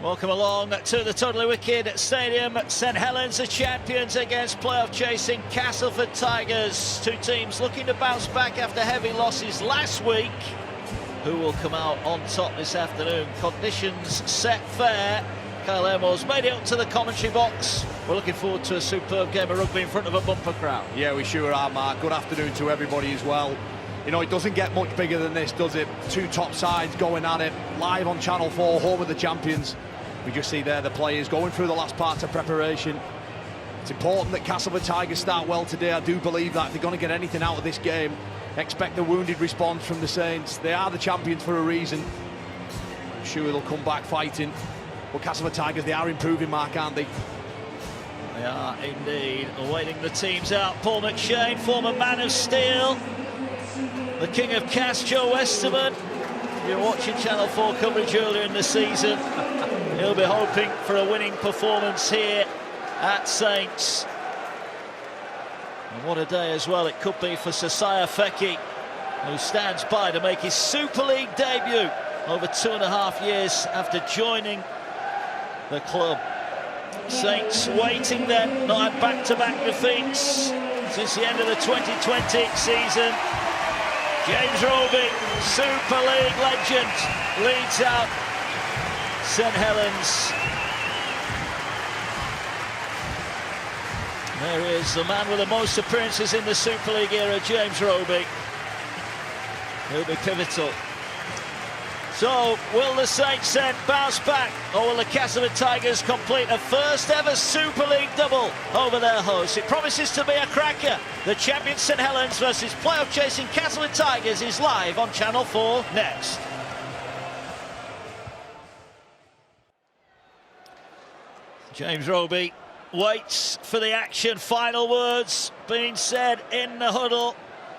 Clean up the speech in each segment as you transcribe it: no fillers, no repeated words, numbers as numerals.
Welcome along to the Totally Wicked Stadium. St Helens are champions against playoff chasing Castleford Tigers. Two teams looking to bounce back after heavy losses last week. Who will come out on top this afternoon? Conditions set fair. Kyle Helens made it up to the commentary box. We're looking forward to a superb game of rugby in front of a bumper crowd. Yeah, we sure are, Mark. Good afternoon to everybody as well. You know, it doesn't get much bigger than this, does it? Two top sides going at it, live on Channel 4, home of the champions. We just see there the players going through the last part of preparation. It's important that Castleford Tigers start well today. I do believe that if they're going to get anything out of this game, expect a wounded response from the Saints. They are the champions for a reason. I'm sure they'll come back fighting. But Castleford Tigers, they are improving, Mark, aren't they? They are indeed. Awaiting the teams out. Paul McShane, former man of steel. The king of Cass, Joe Westerman. If you're watching Channel 4 coverage earlier in the season, he'll be hoping for a winning performance here at Saints. And what a day as well it could be for Sasaya Feki, who stands by to make his Super League debut over 2.5 years after joining the club. Saints waiting then, not had back-to-back defeats since the end of the 2020 season. James Roby, Super League legend, leads out St Helens. There is the man with the most appearances in the Super League era, James Roby. He'll be pivotal. So, will the Saints then bounce back, or will the Castleford Tigers complete a first ever Super League double over their hosts? It promises to be a cracker. The champion St Helens versus playoff chasing Castleford Tigers is live on Channel 4 next. James Roby waits for the action. Final words being said in the huddle.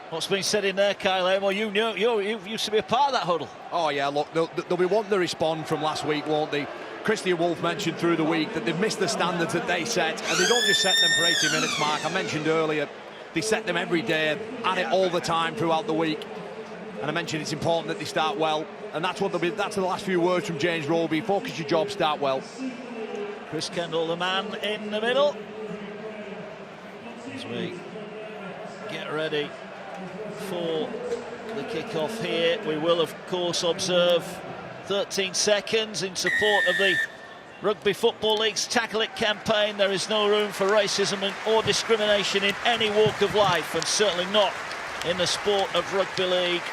What's been said in there, Kyle Helens? You used to be a part of that huddle. Oh yeah, look, they'll be wanting to respond from last week, won't they? Christian Wolf mentioned through the week that they've missed the standards that they set, and they don't just set them for 80 minutes, Mark. I mentioned earlier, they set them every day, at it all the time throughout the week. And I mentioned it's important that they start well, and that's what they'll be. That's the last few words from James Roby. Focus your job, start well. Chris Kendall, the man in the middle. As we get ready for the kick-off here, we will of course observe 13 seconds in support of the Rugby Football League's Tackle It campaign. There is no room for racism or discrimination in any walk of life, and certainly not in the sport of rugby league.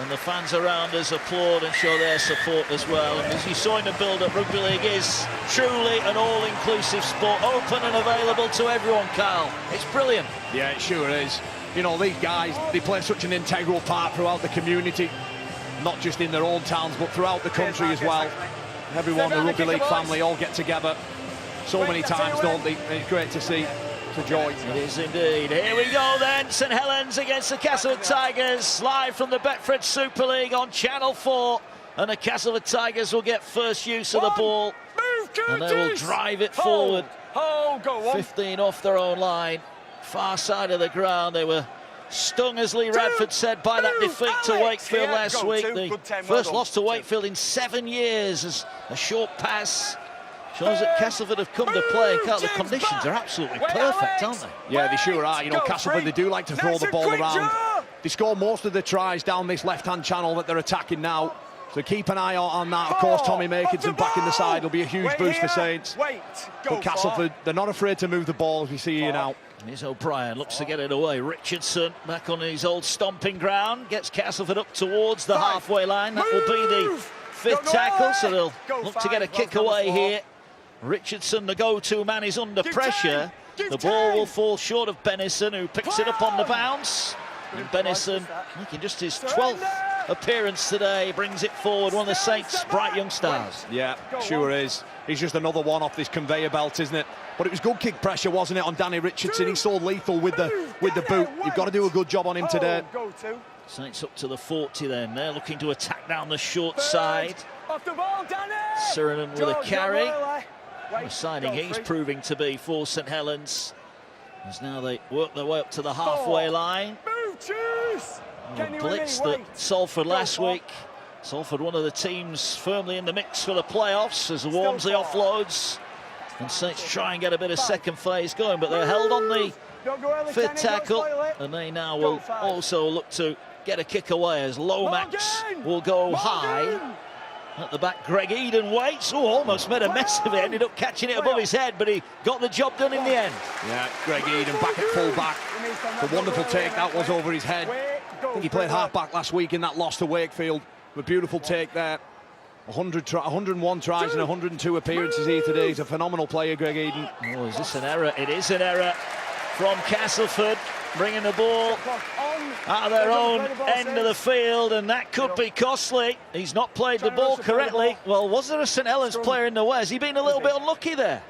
And the fans around us applaud and show their support as well. And as you saw in the build-up, rugby league is truly an all-inclusive sport, open and available to everyone, Carl. It's brilliant. Yeah, it sure is. You know, these guys, they play such an integral part throughout the community, not just in their own towns, but throughout the country as well. Everyone, the rugby league family, all get together so many times, don't they? And it's great to see. It's a joy. It is indeed. Here we go then. St Helens against the Castleford Tigers, live from the Betfred Super League on Channel 4. And the Castleford Tigers will get first use of the ball. And they will drive it forward. 15 off their own line. Far side of the ground. They were stung, as Lee Radford said, by that defeat to Wakefield last week. The first loss to Wakefield in 7 years. As a short pass shows that Castleford have come to play. The conditions are absolutely perfect, aren't they? Yeah, they sure are. You know, Castleford, they do like to throw the ball around. They score most of the tries down this left-hand channel that they're attacking now. So keep an eye out on that. Of course, Tommy Makinson back in the side will be a huge boost for Saints. But Castleford, they're not afraid to move the ball, as we see here now. Here's O'Brien, looks to get it away. Richardson back on his old stomping ground, gets Castleford up towards the halfway line. That will be the fifth tackle, so they'll look to get a kick away here. Richardson, the go-to man, is under pressure. The ball will fall short of Bennison, who picks it up on the bounce. And Bennison, making just his 12th appearance today, brings it forward, one of the Saints' bright young stars. Yeah, sure is. He's just another one off this conveyor belt, isn't it? But it was good kick pressure, wasn't it, on Danny Richardson? He's so lethal with the boot. You've got to do a good job on him today. Saints up to the 40 then. They're looking to attack down the short side. Surinam with a carry. What a signing he's proving to be for St Helens. As now they work their way up to the halfway line. The blitz that Salford last week Salford, one of the teams firmly in the mix for the playoffs as Walmsley offloads. And Saints try and get a bit of second phase going, but they're held on the fifth tackle. And they now will also look to get a kick away as Lomax will go high. At the back, Greg Eden waits. Oh, almost made a mess of it. Ended up catching it above his head, but he got the job done in the end. Yeah, Greg Eden back at full back. The wonderful take that was over his head. I think he played half back last week in that loss to Wakefield. A beautiful take there. 101 tries and 102 appearances here today. He's a phenomenal player, Greg Eden. Oh, is this an error? It is an error from Castleford, bringing the ball out of their own end of the field, and that could be costly. He's not played the ball correctly. Well, was there a St Helens player in the way? Has he been a little bit unlucky there?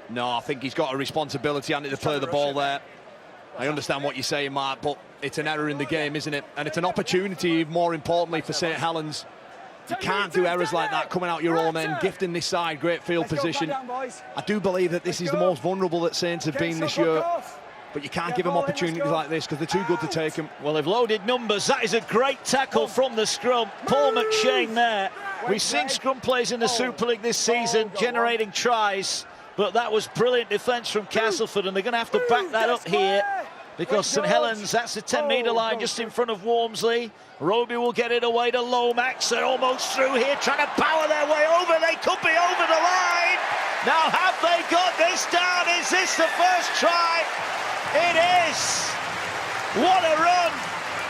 No, I think he's got a responsibility to play the ball there. I understand what you're saying, Mark, but it's an error in the game, isn't it? And it's an opportunity, more importantly, for St Helens. You can't do errors like that coming out your own end, gifting this side great field position. I do believe that this is the most vulnerable that Saints have been this year, but you can't give them opportunities like this because they're too good to take them. Well, they've loaded numbers. That is a great tackle from the scrum. Paul McShane there. We've seen scrum plays in the Super League this season generating tries, but that was brilliant defence from Castleford, and they're going to have to back that up here because St Helens, that's the 10-metre line just in front of Walmsley. Roby will get it away to Lomax. They're almost through here, trying to power their way over. They could be over the line. Now, have they got this down? Is this the first try? It is. What a run.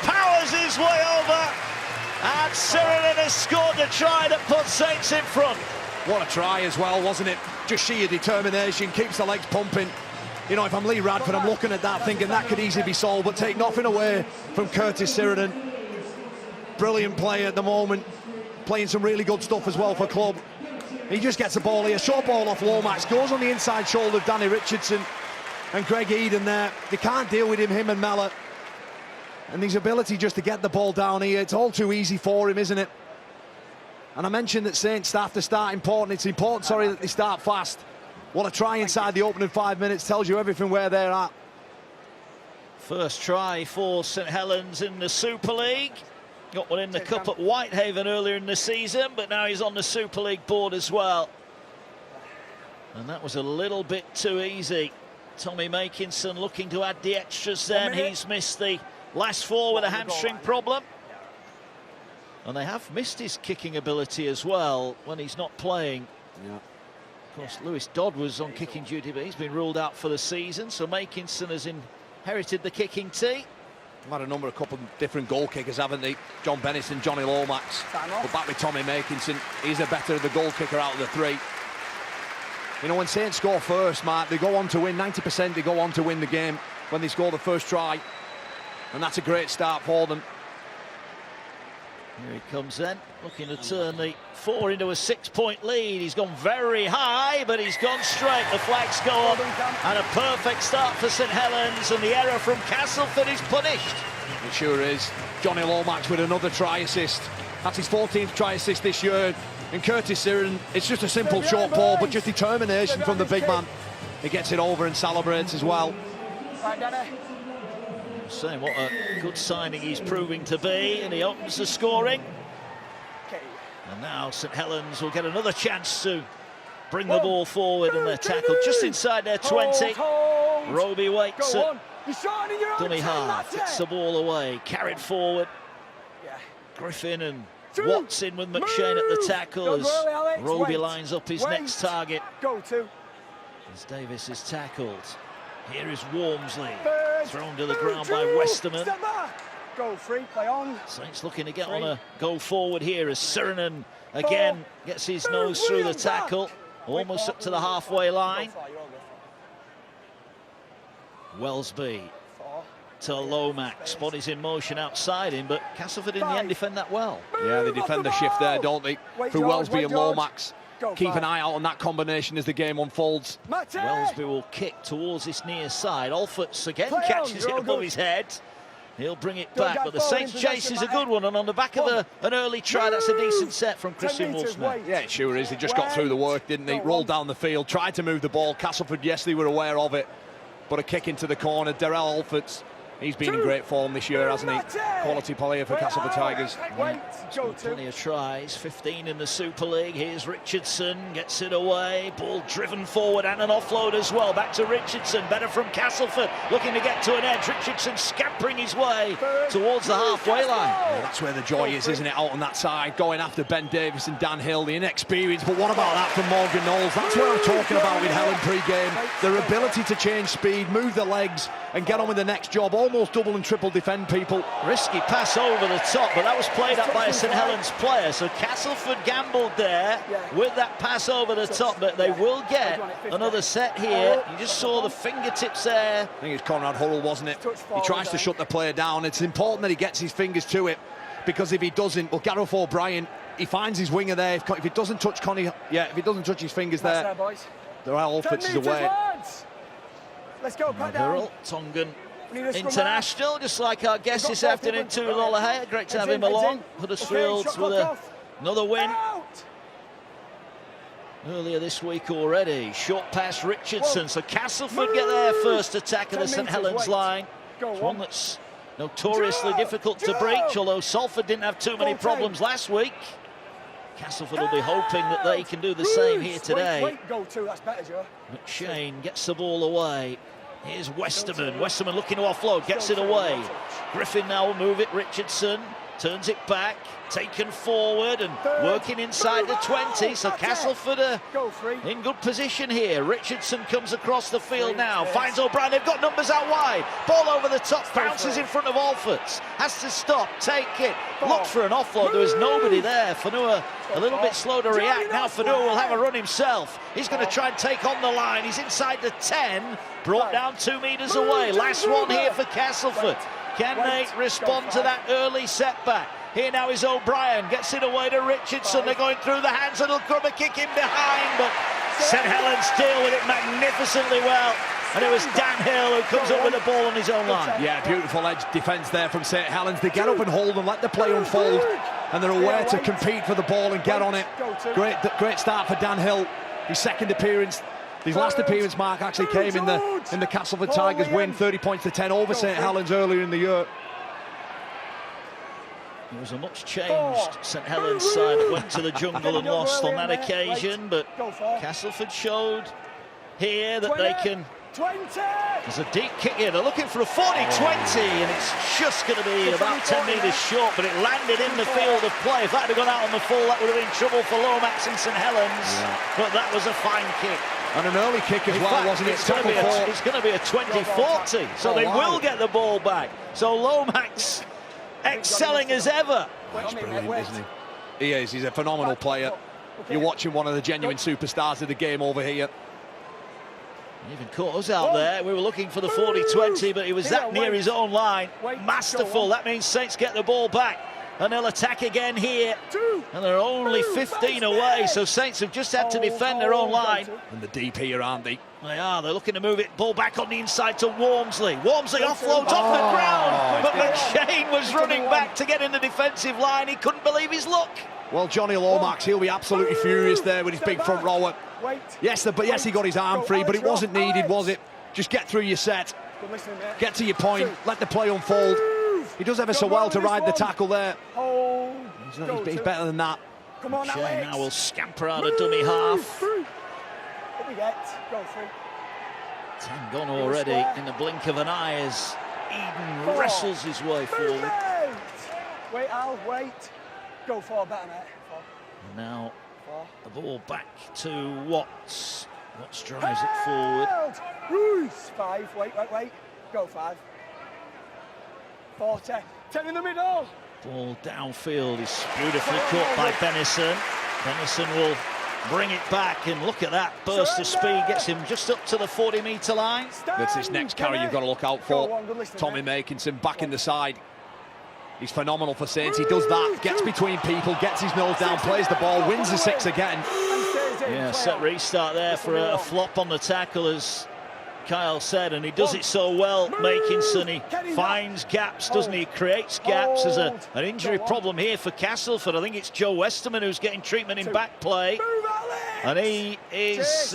Powers his way over. And Sheridan has scored the try that puts Saints in front. What a try as well, wasn't it? Just sheer determination, keeps the legs pumping. You know, if I'm Lee Radford, I'm looking at that thinking that could easily be solved, but take nothing away from Curtis Sheridan. Brilliant player at the moment, playing some really good stuff as well for club. He just gets the ball here, short ball off Lomax, goes on the inside shoulder of Danny Richardson and Greg Eden there. They can't deal with him and Mellor. And his ability just to get the ball down here, it's all too easy for him, isn't it? And I mentioned that Saints have to start important. It's important, that they start fast. What a try inside the opening 5 minutes, tells you everything where they're at. First try for St Helens in the Super League. Got one in the cup at Whitehaven earlier in the season, but now he's on the Super League board as well. And that was a little bit too easy. Tommy Makinson looking to add the extras then. He's missed the last four with a hamstring problem. And they have missed his kicking ability as well when he's not playing. Yeah. Of course, Lewis Dodd was on kicking duty, but he's been ruled out for the season. So Makinson has inherited the kicking tee. They've had a couple of different goal kickers, haven't they? John Bennis and Johnny Lomax. But back with Tommy Makinson, he's the better of the goal kicker out of the three. You know, when Saints score first, Mark, they go on to win. 90% they go on to win the game when they score the first try. And that's a great start for them. Here he comes then, looking to turn the 4 into a 6-point lead. He's gone very high, but he's gone straight. The flags go up, and a perfect start for St Helens, and the error from Castleford is punished. It sure is. Johnny Lomax with another try assist. That's his 14th try assist this year. And Curtis Sheridan, it's just a simple short ball, but just determination from the big man. He gets it over and celebrates as well. Saying what a good signing he's proving to be, and he opens the scoring. And now St Helens will get another chance to bring the ball forward, and their tackle just inside their 20. Roby waits at dummy half, gets the ball away, carried forward. Griffin and Watts in with McShane at the tackle as Roby lines up his next target. As Davis is tackled. Here is Walmsley, thrown to the ground by Westerman. Go free, play on. Saints looking to get on a go forward here as Sheridan again gets his nose through the tackle, almost up to the halfway line. Wellesby to Lomax, body's in motion outside him, but Castleford in the end defend that well. Yeah, they defend the shift there, don't they? Through Wellesby and Lomax. Keep an eye out on that combination as the game unfolds. Wellesby will kick towards this near side. Alforts again catches it above his head. He'll bring it back, but the Saints chase is a good one, and on the back of an early try, that's a decent set from Christian Wolfsman. Yeah, it sure is. They just got through the work, didn't they? Rolled down the field, tried to move the ball. Castleford, yes, they were aware of it, but a kick into the corner. Darrell Alforts He's been in great form this year, hasn't he? Quality player for Castleford Tigers. Plenty of tries, 15 in the Super League. Here's Richardson, gets it away, ball driven forward and an offload as well. Back to Richardson, better from Castleford, looking to get to an edge. Richardson scampering his way towards the halfway line. Yeah, that's where the joy is, isn't it? Out on that side, going after Ben Davis and Dan Hill, the inexperience. But what about that from Morgan Knowles? That's what I'm talking about with Helen pre-game. Their ability to change speed, move the legs, and get on with the next job. Almost double and triple defend people. Risky pass over the top, but that was played up by a St Helens player. So Castleford gambled there with that pass over the top, but they will get another set here. You just saw the fingertips there. I think it's Conrad Hurrell, wasn't it? He tries to shut the player down. It's important that he gets his fingers to it, because if he doesn't, well, Gareth O'Brien, he finds his winger there. If it doesn't touch Connie, if he doesn't touch his fingers there, the all fits his away. Let's go, back down. Hurrell, Tongan international, just like our guest this afternoon, Tulola. Great to have him along. Huddersfield with another win earlier this week already. Short pass Richardson, so Castleford get their first attack of the St Helens line. It's one that's notoriously difficult to breach, although Salford didn't have too many problems last week. Castleford will be hoping that they can do the same here today. McShane gets the ball away. Here's Westerman. Westerman looking to offload, gets it away. Griffin now will move it. Richardson turns it back, taken forward and working inside the 20. So Castleford are in good position here. Richardson comes across the field now, finds O'Brien. They've got numbers out wide. Ball over the top, bounces in front of Alfords. Has to stop, take it, look for an offload. There was nobody there. Fanua a little bit slow to react. Now Fanua will have a run himself. He's going to try and take on the line. He's inside the 10, brought down 2 meters away. Last one here for Castleford. Can they respond to that early setback? Here now is O'Brien, gets it away to Richardson. They're going through the hands, and he'll come a kick in behind, but St Helens deal with it magnificently well. And it was Dan Hill who comes up with the ball on his own line. Yeah, beautiful edge defence there from St Helens. They get up and hold and let the play unfold, and they're aware to compete for the ball and get on it. Great start for Dan Hill. His second appearance. His last appearance mark actually came in the Castleford Tigers win, 30 points to 10 over St Helens earlier in the year. It was a much changed St Helens side that went to the jungle and lost on that occasion, but Castleford showed here that they can. There's a deep kick here. They're looking for a 40-20, and it's just going to be about 10 metres short, but it landed in the field of play. If that had gone out on the full, that would have been trouble for Lomax and St Helens, but that was a fine kick. And an early kick as well, wasn't it? It's going to be a 20-40, so they will get the ball back. So Lomax excelling as ever. He's brilliant, isn't he? He is. He's a phenomenal player. You're watching one of the genuine superstars of the game over here. Even caught us out there. We were looking for the 40-20, but he was that near his own line. Masterful. That means Saints get the ball back, and they'll attack again here. And they're only 15 away, so Saints have just had to defend their own line. And the deep here, aren't they? They are. They're looking to move it. Ball back on the inside to Walmsley. Walmsley offloads off the ground, but McShane was running back to get in the defensive line. He couldn't believe his luck. Well, Johnny Lomax, he'll be absolutely furious there with his big front rower. Yes, he got his arm free, but it wasn't needed, was it? Just get through your set, get to your point, let the play unfold. He does ever so well to ride the tackle there. He's better than that. McShane now will scamper out a dummy half. 10 gone already in the blink of an eye as Eden wrestles his way forward. Wait, Al, wait. Go for better, mate. Now the ball back to Watts. Watts drives it forward. 5, wait. Go 5. 40. 10 in the middle. Ball downfield is beautifully caught by Benison. Benison will bring it back, and look at that burst of speed, gets him just up to the 40-metre line. That's his next carry you've got to look out for. Tommy Makinson back in the side. He's phenomenal for Saints. He does that, gets between people, gets his nose down, plays the ball, wins the 6 again. Yeah, set restart there for a flop on the tackle, as Kyle said, and he does it so well, Makinson. He finds gaps, doesn't he? He creates gaps. There's an injury problem here for Castleford. I think it's Joe Westerman who's getting treatment in back play. And he is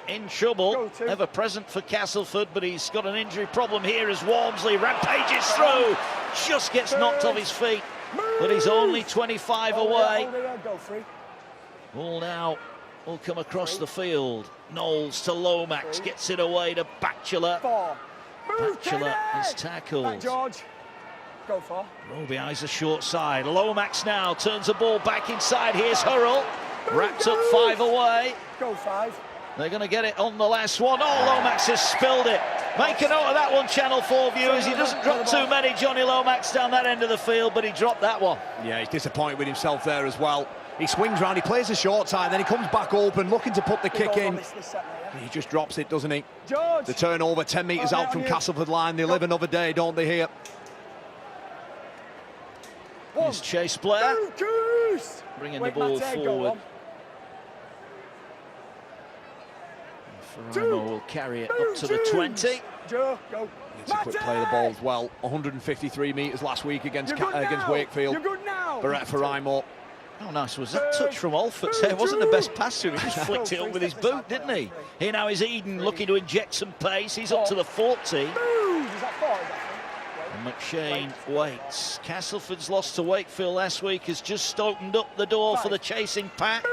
in trouble, ever present for Castleford, but he's got an injury problem here as Walmsley rampages through, just gets knocked off his feet, but he's only 25 away. Ball now will come across the field. Knowles to Lomax, gets it away to Batchelor. Batchelor is tackled. Go for. Roby eyes the short side. Lomax now turns the ball back inside. Here's Hurrell. Wrapped up 5 away. Go 5. They're going to get it on the last one. Oh, Lomax has spilled it. Make a note of that one, Channel 4 viewers. He doesn't drop too many, Johnny Lomax, down that end of the field, but he dropped that one. Yeah, he's disappointed with himself there as well. He swings round, he plays the short side, then he comes back open, looking to put the kick in. He just drops it, doesn't he? The turnover, 10 metres out from Castleford line. They live another day, don't they, here? Here's Chase Blair, bringing the ball forward. Ferrimo will carry it up to the 20. It's a quick play of the ball as well. 153 metres last week against Wakefield. Barrett Ferrimo. How nice was that touch from Alford? It wasn't the best pass to him, he just flicked it up with his boot, didn't he? Here now is Eden looking to inject some pace. He's up to the 40. And McShane waits. Castleford's loss to Wakefield last week has just opened up the door for the chasing pack.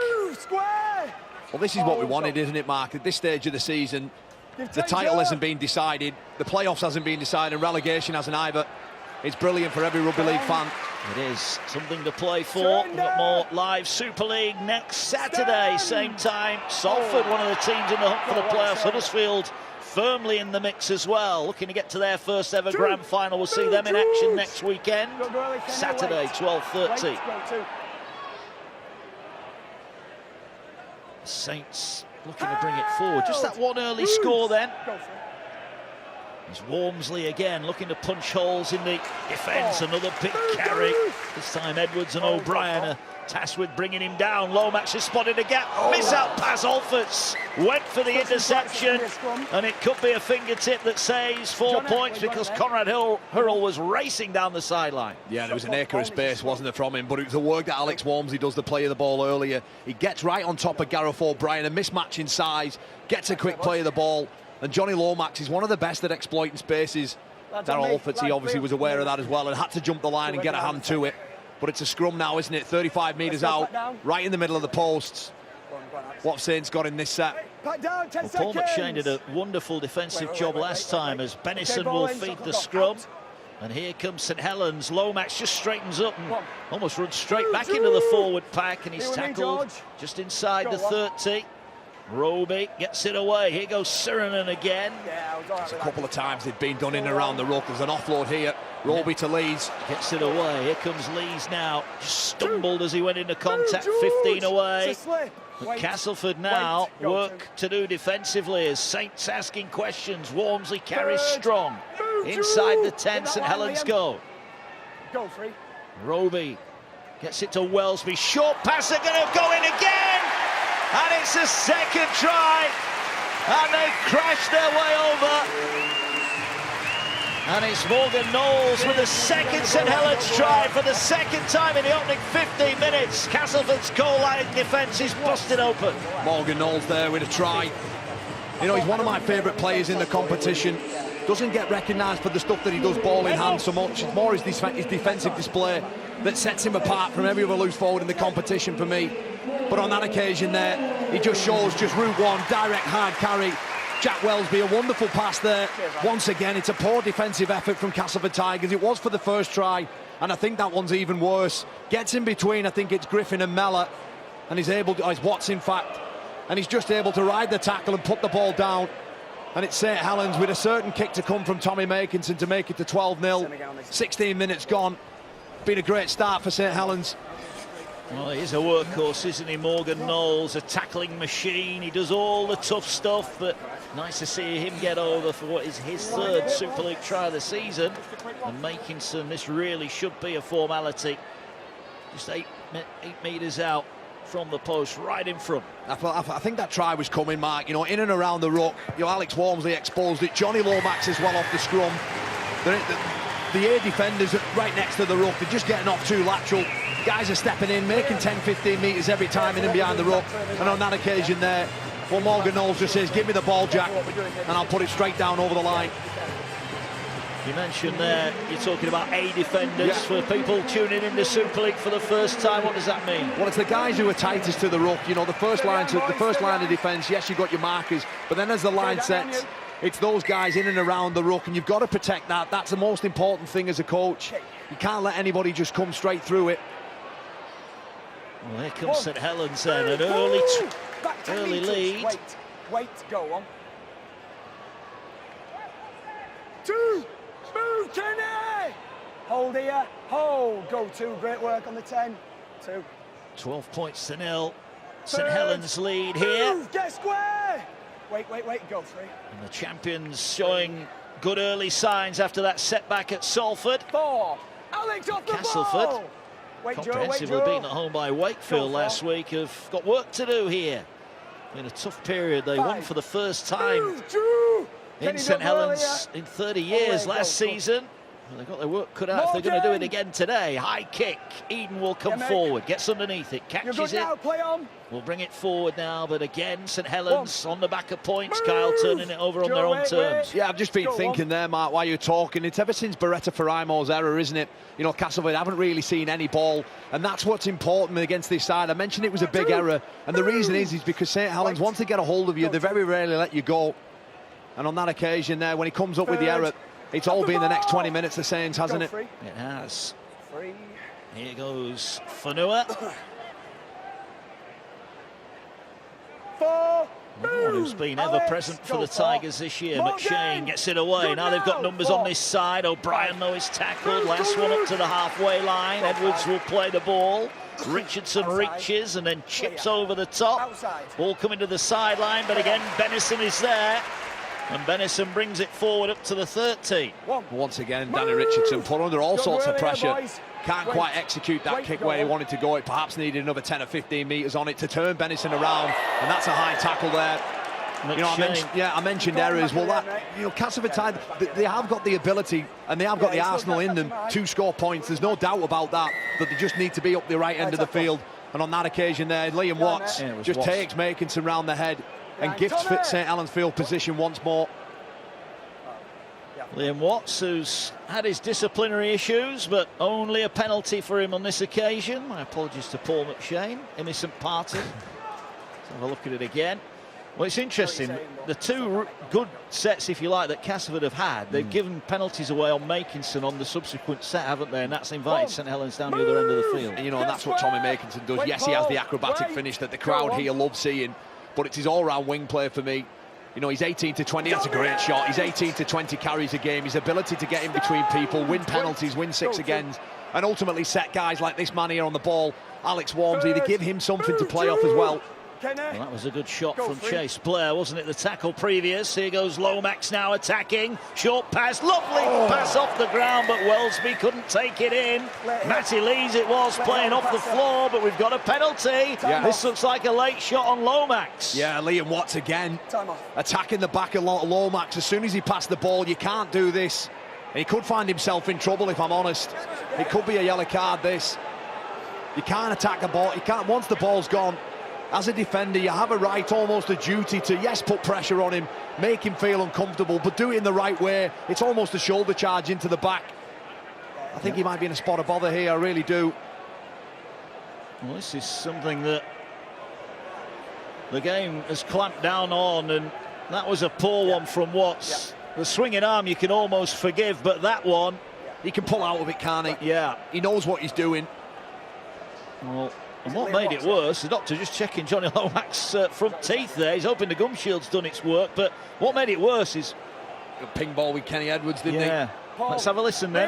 Well, this is what we wanted, isn't it, Mark? At this stage of the season, the title hasn't been decided, the playoffs hasn't been decided, and relegation hasn't either. It's brilliant for every rugby league fan. It is something to play for. We've got more live Super League next Saturday, same time. Salford, one of the teams in the hunt for the playoffs. Huddersfield firmly in the mix as well, looking to get to their first ever grand final. We'll see them in action next weekend, Saturday, 12:30. Saints looking to bring it forward. Just that one early score then. There's Walmsley again looking to punch holes in the defence. Another big carry. This time Edwards and O'Brien are tasked with bringing him down. Lomax has spotted a gap. Miss out pass. Alfords went for the interception, and it could be a fingertip that saves 4 points because Conrad Hurrell was racing down the sideline. Yeah, there was an acre of space, wasn't there, from him, but it was the work that Alex Walmsley does, the play of the ball earlier. He gets right on top of Gareth O'Brien, a mismatch in size, gets a quick play of the ball. And Johnny Lomax is one of the best at exploiting spaces. Darryl Alfords, he obviously was aware of that as well and had to jump the line and get a hand to it. But it's a scrum now, isn't it? 35 metres out, right in the middle of the posts. What Saints got in this set? Well, Paul McShane did a wonderful defensive job last time as Bennison will feed the scrum. And here comes St Helens. Lomax just straightens up and almost runs straight back into the forward pack, and he's tackled just inside the 30. Roby gets it away. Here goes Sirenen again. There's a couple of times they've been done in and around the ruck. There's an offload here. Roby to Lees. Gets it away. Here comes Lees now. Just stumbled as he went into contact. 15 away. But Castleford now work to do defensively as Saints asking questions. Walmsley carries strong. Inside the 10, St Helens go. Roby gets it to Wellesby. Short pass, they're going to go in again. And it's a second try, and they've crashed their way over. And it's Morgan Knowles with a second St Helens try for the second time in the opening 15 minutes. Castleford's goal line defence is busted open. Morgan Knowles there with a try. You know, he's one of my favourite players in the competition. Doesn't get recognised for the stuff that he does ball in hand so much. It's more his defensive display that sets him apart from every other loose forward in the competition for me. But on that occasion there, he just shows just route one, direct hard carry. Jack Wellesby, a wonderful pass there. Once again, it's a poor defensive effort from Castleford Tigers. It was for the first try, and I think that one's even worse. Gets in between, I think it's Griffin and Mellor, and he's able to, it's Watts in fact, and he's just able to ride the tackle and put the ball down. And it's St Helens with a certain kick to come from Tommy Makinson to make it to 12-0. 16 minutes gone. Been a great start for St Helens. Well, he's a workhorse, isn't he, Morgan Knowles, a tackling machine. He does all the tough stuff, but nice to see him get over for what is his third Super League try of the season. And Makinson, this really should be a formality. Just 8 metres out from the post, right in front. I think that try was coming, Mark. You know, in and around the ruck. You know, Alex Walmsley exposed it. Johnny Lomax as well off the scrum. the air defenders are right next to the ruck. They're just getting off too lateral. Guys are stepping in, making 10-15 metres every time in and behind the ruck. And on that occasion there, well, Morgan Knowles just says, give me the ball, Jack, and I'll put it straight down over the line. You mentioned there, you're talking about A defenders. For people tuning in the Super League for the first time, what does that mean? Well, it's the guys who are tightest to the ruck. You know, the first line of defence, yes, you've got your markers, but then as the line sets, it's those guys in and around the ruck, and you've got to protect that. That's the most important thing as a coach. You can't let anybody just come straight through it. Well, here comes St Helens then, an early lead. Wait, go on. 2, move, Kenny! Hold here, hold, go 2, great work on the 10, 2. 12 points to 0. St Helens lead here. Move, get square! Wait, go 3. And the champions showing good early signs after that setback at Salford. 4, Alex off the Castleford, ball! comprehensively beaten at home by Wakefield last week, have got work to do here. In a tough period, they won for the first time in St Helens in 30 years last season. Well, they've got their work cut out if they're going to do it again today. High kick, Eden will come forward, gets underneath it, catches it. We'll bring it forward now, but again, St Helens on the back of points. Kyle turning it over on their own terms. Yeah, I've just been thinking there, Mark, while you're talking. It's ever since Beretta Faraimo's error, isn't it? You know, Castleford haven't really seen any ball, and that's what's important against this side. I mentioned it was a big error, and the reason is because St Helens, once they get a hold of you, they very rarely let you go. And on that occasion there, when he comes up with the error, it's all been the next 20 minutes, the Saints, hasn't it? It has. Here goes Fanua. One who's been ever present for the Tigers this year. McShane gets it away. Now they've got numbers on this side. O'Brien, though, is tackled. Last one up to the halfway line. Edwards will play the ball. Richardson reaches and then chips over the top. Ball coming to the sideline, but again, Bennison is there. And Bennison brings it forward up to the 30. Once again, Danny Richardson put under all sorts of pressure. Can't quite execute that kick where he wanted to go. It perhaps needed another 10 or 15 metres on it to turn Bennison around, and that's a high tackle there. You know, I mentioned errors. Well, that, you know, Castleford Tide, they have got the ability and they have got the arsenal in them to score points. There's no doubt about that. But they just need to be up the right end of the field. And on that occasion there, Liam Watts just takes Makinson round the head and gifts St Helens field position once more. Liam Watts, who's had his disciplinary issues, but only a penalty for him on this occasion. My apologies to Paul McShane, innocent party. Let's have a look at it again. Well, it's interesting, the two good sets, if you like, that Castleford have had, they've given penalties away on Makinson on the subsequent set, haven't they? And that's invited St Helens down the other end of the field. And, you know, and that's what Tommy Makinson does. Yes, he has the acrobatic finish that the crowd here love seeing, but it's his all-round wing play for me. You know, he's 18 to 20, that's a great shot. He's 18 to 20 carries a game. His ability to get in between people, win penalties, win 6 agains, and ultimately set guys like this man here on the ball, Alex Walmsley, to give him something to play off as well. Well, that was a good shot from Chase Blair, wasn't it? The tackle previous. Here goes Lomax now attacking. Short pass, lovely pass off the ground, but Wellesby couldn't take it in. Matty Lees it was playing off the floor, but we've got a penalty. This looks like a late shot on Lomax. Yeah, Liam Watts again attacking the back of Lomax. As soon as he passed the ball, you can't do this. And he could find himself in trouble, if I'm honest. It could be a yellow card, this. You can't attack the ball. You can't, once the ball's gone. As a defender, you have a right, almost a duty to, yes, put pressure on him, make him feel uncomfortable, but do it in the right way. It's almost a shoulder charge into the back. I think he might be in a spot of bother here, I really do. Well, this is something that the game has clamped down on, and that was a poor one from Watts. The swinging arm you can almost forgive, but that one... He can pull out of it, can't he? Yeah. He knows what he's doing. Well... And what made it worse, the doctor just checking Johnny Lomax's front teeth there. He's hoping the gum shield's done its work, but what made it worse is... A ping ball with Kenny Edwards, didn't he? Yeah. Let's have a listen then.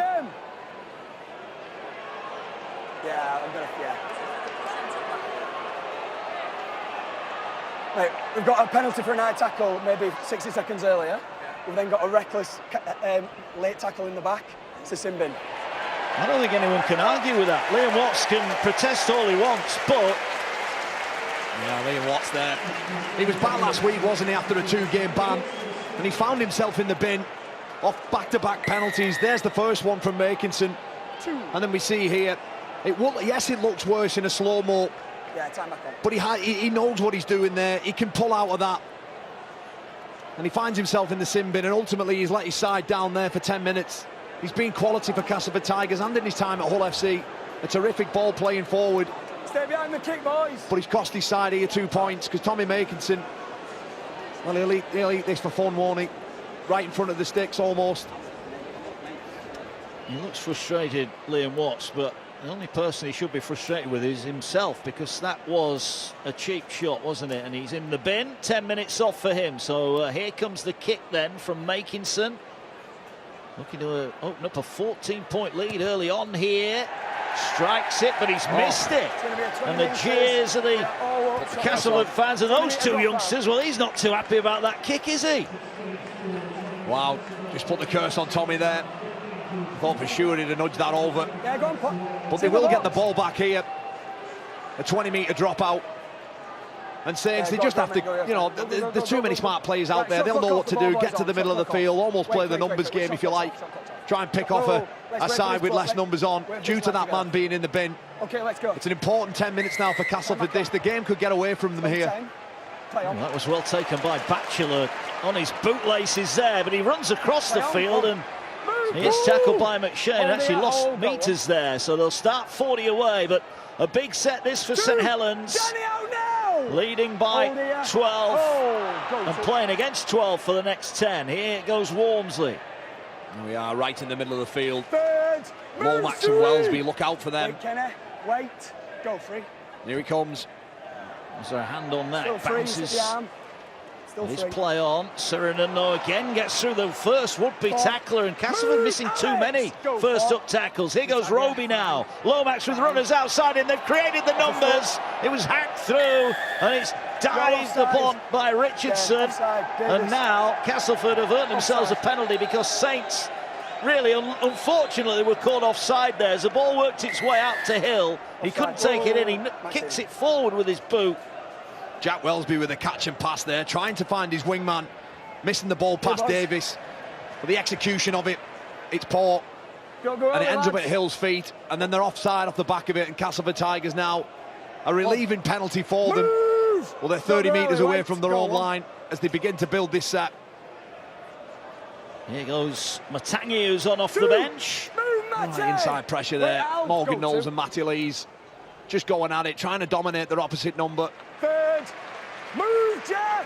Right, we've got a penalty for a high tackle maybe 60 seconds earlier. We've then got a reckless late tackle in the back. It's a sin bin. I don't think anyone can argue with that. Liam Watts can protest all he wants, but... Yeah, Liam Watts there. He was banned last week, wasn't he, after a 2-game ban? And he found himself in the bin. off back-to-back penalties. There's the first one from Makinson. And then we see here, yes, it looks worse in a slow-mo. Yeah, time back on. But he knows what he's doing there. He can pull out of that. And he finds himself in the sin bin, and ultimately he's let his side down there for 10 minutes. He's been quality for Castleford Tigers and in his time at Hull FC. A terrific ball playing forward. Stay behind the kick, boys. But he's cost his side here 2 points, because Tommy Makinson, well, he'll eat this for fun, won't he? Right in front of the sticks, almost. He looks frustrated, Liam Watts, but the only person he should be frustrated with is himself, because that was a cheap shot, wasn't it? And he's in the bin, 10 minutes off for him. So here comes the kick then from Makinson. Looking to open up a 14-point lead early on here. Strikes it, but he's missed it. And the cheers of the Castleford fans and those two youngsters, well, he's not too happy about that kick, is he? Wow, just put the curse on Tommy there. Thought for sure he'd have nudged that over. Yeah, go on, but they will get the ball back here. A 20-metre dropout. And Saints, they just have to, you know, there's too many smart players out there. They'll know what to do, get to the middle of the field, almost play the numbers game, if you like. Try and pick off a side with less numbers on, due to that man being in the bin. Okay, let's go. It's an important 10 minutes now for Castleford. The game could get away from them here. That was well taken by Batchelor on his bootlaces there, but he runs across the field and he's tackled by McShane. Actually lost meters there, so they'll start 40 away, but a big set this for St Helens. Leading by 12 and playing against 12 for the next 10. Here goes Walmsley. We are right in the middle of the field. Lomax and Wellesby, look out for them. Wait, Kenny, wait, go free. Here he comes. There's a hand on that, Still free, bounces his free. play on. Sirenano again gets through the first would-be tackler, and Castleford missing too many first-up tackles. Here goes Roby now. Lomax with runners outside, and they've created the numbers. It was hacked through, and it's dived upon by Richardson. And now Castleford have earned themselves a penalty, because Saints really, unfortunately, were caught offside there. As the ball worked its way out to Hill, he couldn't take it in. He kicks it forward with his boot. Jack Wellesby with a catch and pass there, trying to find his wingman, missing the ball past Davis. But the execution of it, it's poor. And it ends up at Hill's feet, and then they're offside off the back of it, and Castleford Tigers now a relieving penalty for them. Well, they're 30 metres away from their own line as they begin to build this set. Here goes Matangi, who's on off the bench. Inside pressure there. Morgan Knowles and Matty Lees just going at it, trying to dominate their opposite number. Move, Jack!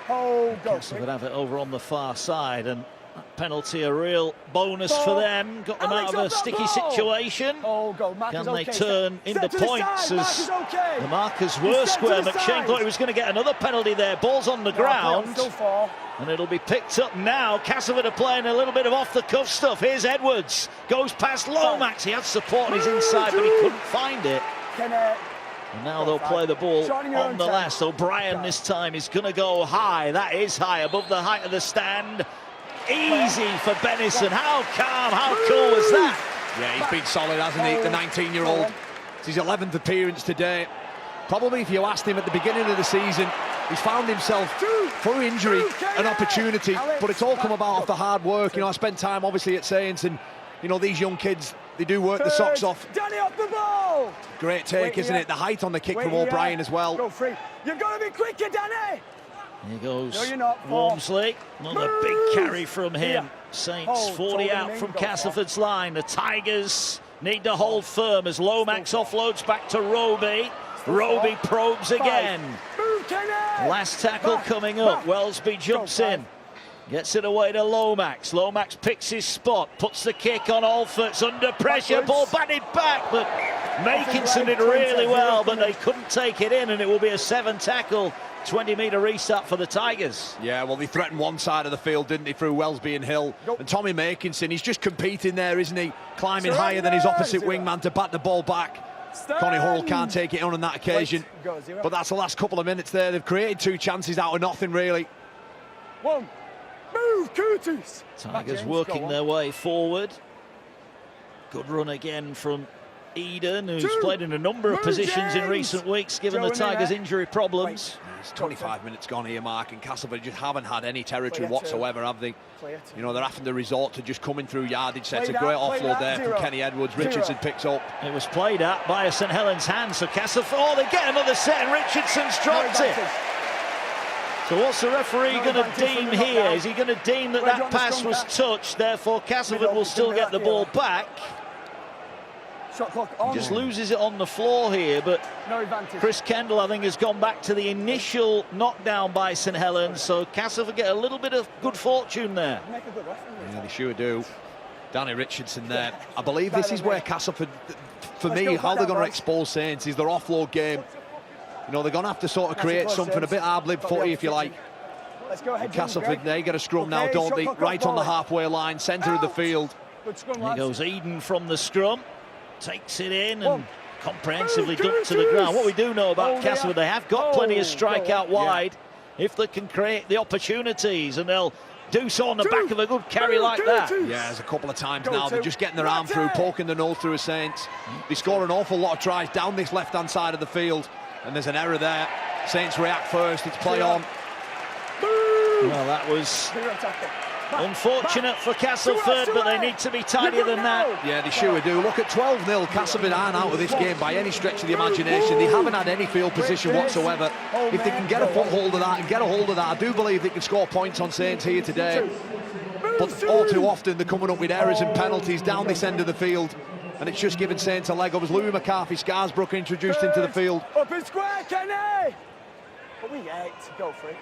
Oh, go. Castleford have it over on the far side, and that penalty a real bonus for them. Got them out of a sticky situation. Can they turn into points as the markers were square? McShane thought he was going to get another penalty there. Ball's on the ground, and it'll be picked up now. Castleford are playing a little bit of off-the-cuff stuff. Here's Edwards, goes past Lomax. He had support on his inside, but he couldn't find it. And now they'll play the ball on the last. O'Brien this time is going to go high. That is high, above the height of the stand. Easy for Bennison. How calm, how cool was that? Yeah, he's been solid, hasn't he? The 19-year-old. It's his 11th appearance today. Probably if you asked him at the beginning of the season, he's found himself, through injury, an opportunity. But it's all come about off the hard work. You know, I spent time, obviously, at Saints, and, you know, these young kids, they do work the socks off. Danny off the ball! Great take, isn't it? The height on the kick from O'Brien as well. Go free. You've got to be quicker, Danny! Here goes Walmsley. Another big carry from him. Saints 40 out from Castleford's line. The Tigers need to hold firm as Lomax offloads back to Roby. Roby probes again. Last tackle coming up. Wellesby jumps in. Gets it away to Lomax. Lomax picks his spot, puts the kick on Alfort's under pressure. Ball batted back, but Makinson did really well, but they couldn't take it in, and it will be a 7-tackle, 20-metre restart for the Tigers. Yeah, well, they threatened one side of the field, didn't they, through Wellesby and Hill. And Tommy Makinson, he's just competing there, isn't he? Climbing higher than his opposite wingman to bat the ball back. Connie Hurrell can't take it on that occasion. But that's the last couple of minutes there. They've created 2 chances out of nothing, really. Move, Curtis! Tigers working their way forward. Good run again from Eden, who's played in a number of positions in recent weeks, given the Tigers' injury problems. It's 25 minutes gone here, Mark, and Castleford just haven't had any territory whatsoever, have they? You know, they're having to resort to just coming through yardage sets. A great offload there from Kenny Edwards. Richardson picks up. It was played at by a St Helens hand, so Castleford, oh, they get another set, and Richardson's dropped it. So what's the referee going to deem here? Is he going to deem that that pass was touched, therefore Castleford will still get the ball back? He just loses it on the floor here, but Chris Kendall, I think, has gone back to the initial knockdown by St Helens, so Castleford get a little bit of good fortune there. Yeah, they sure do. Danny Richardson there. I believe this is where Castleford, for me, how they're going to expose Saints is their offload game. You know, they're going to have to sort of create something a bit hard-lib footy, if you like. Castleford, they get a scrum now, don't they? Right on the halfway line, centre of the field. Here goes Eden from the scrum. Takes it in and comprehensively dumped to the ground. What we do know about Castleford, they have got plenty of strike out wide if they can create the opportunities, and they'll do so on the back of a good carry like that. Yeah, there's a couple of times now they're just getting their arm through, poking the nose through a Saints. They score an awful lot of tries down this left-hand side of the field, and there's an error there. Saints react first, it's play on. Well, that was unfortunate for Castleford, but they need to be tidier than that. Yeah, they sure do. Look at 12-0. Castleford aren't out of this game by any stretch of the imagination. They haven't had any field position whatsoever. If they can get a foothold of that and get a hold of that, I do believe they can score points on Saints here today. But all too often they're coming up with errors and penalties down this end of the field, and it's just giving Saints a leg up. As Louis McCarthy, Scarsbrook introduced into the field. Up in square, Kenny! But we get go for it.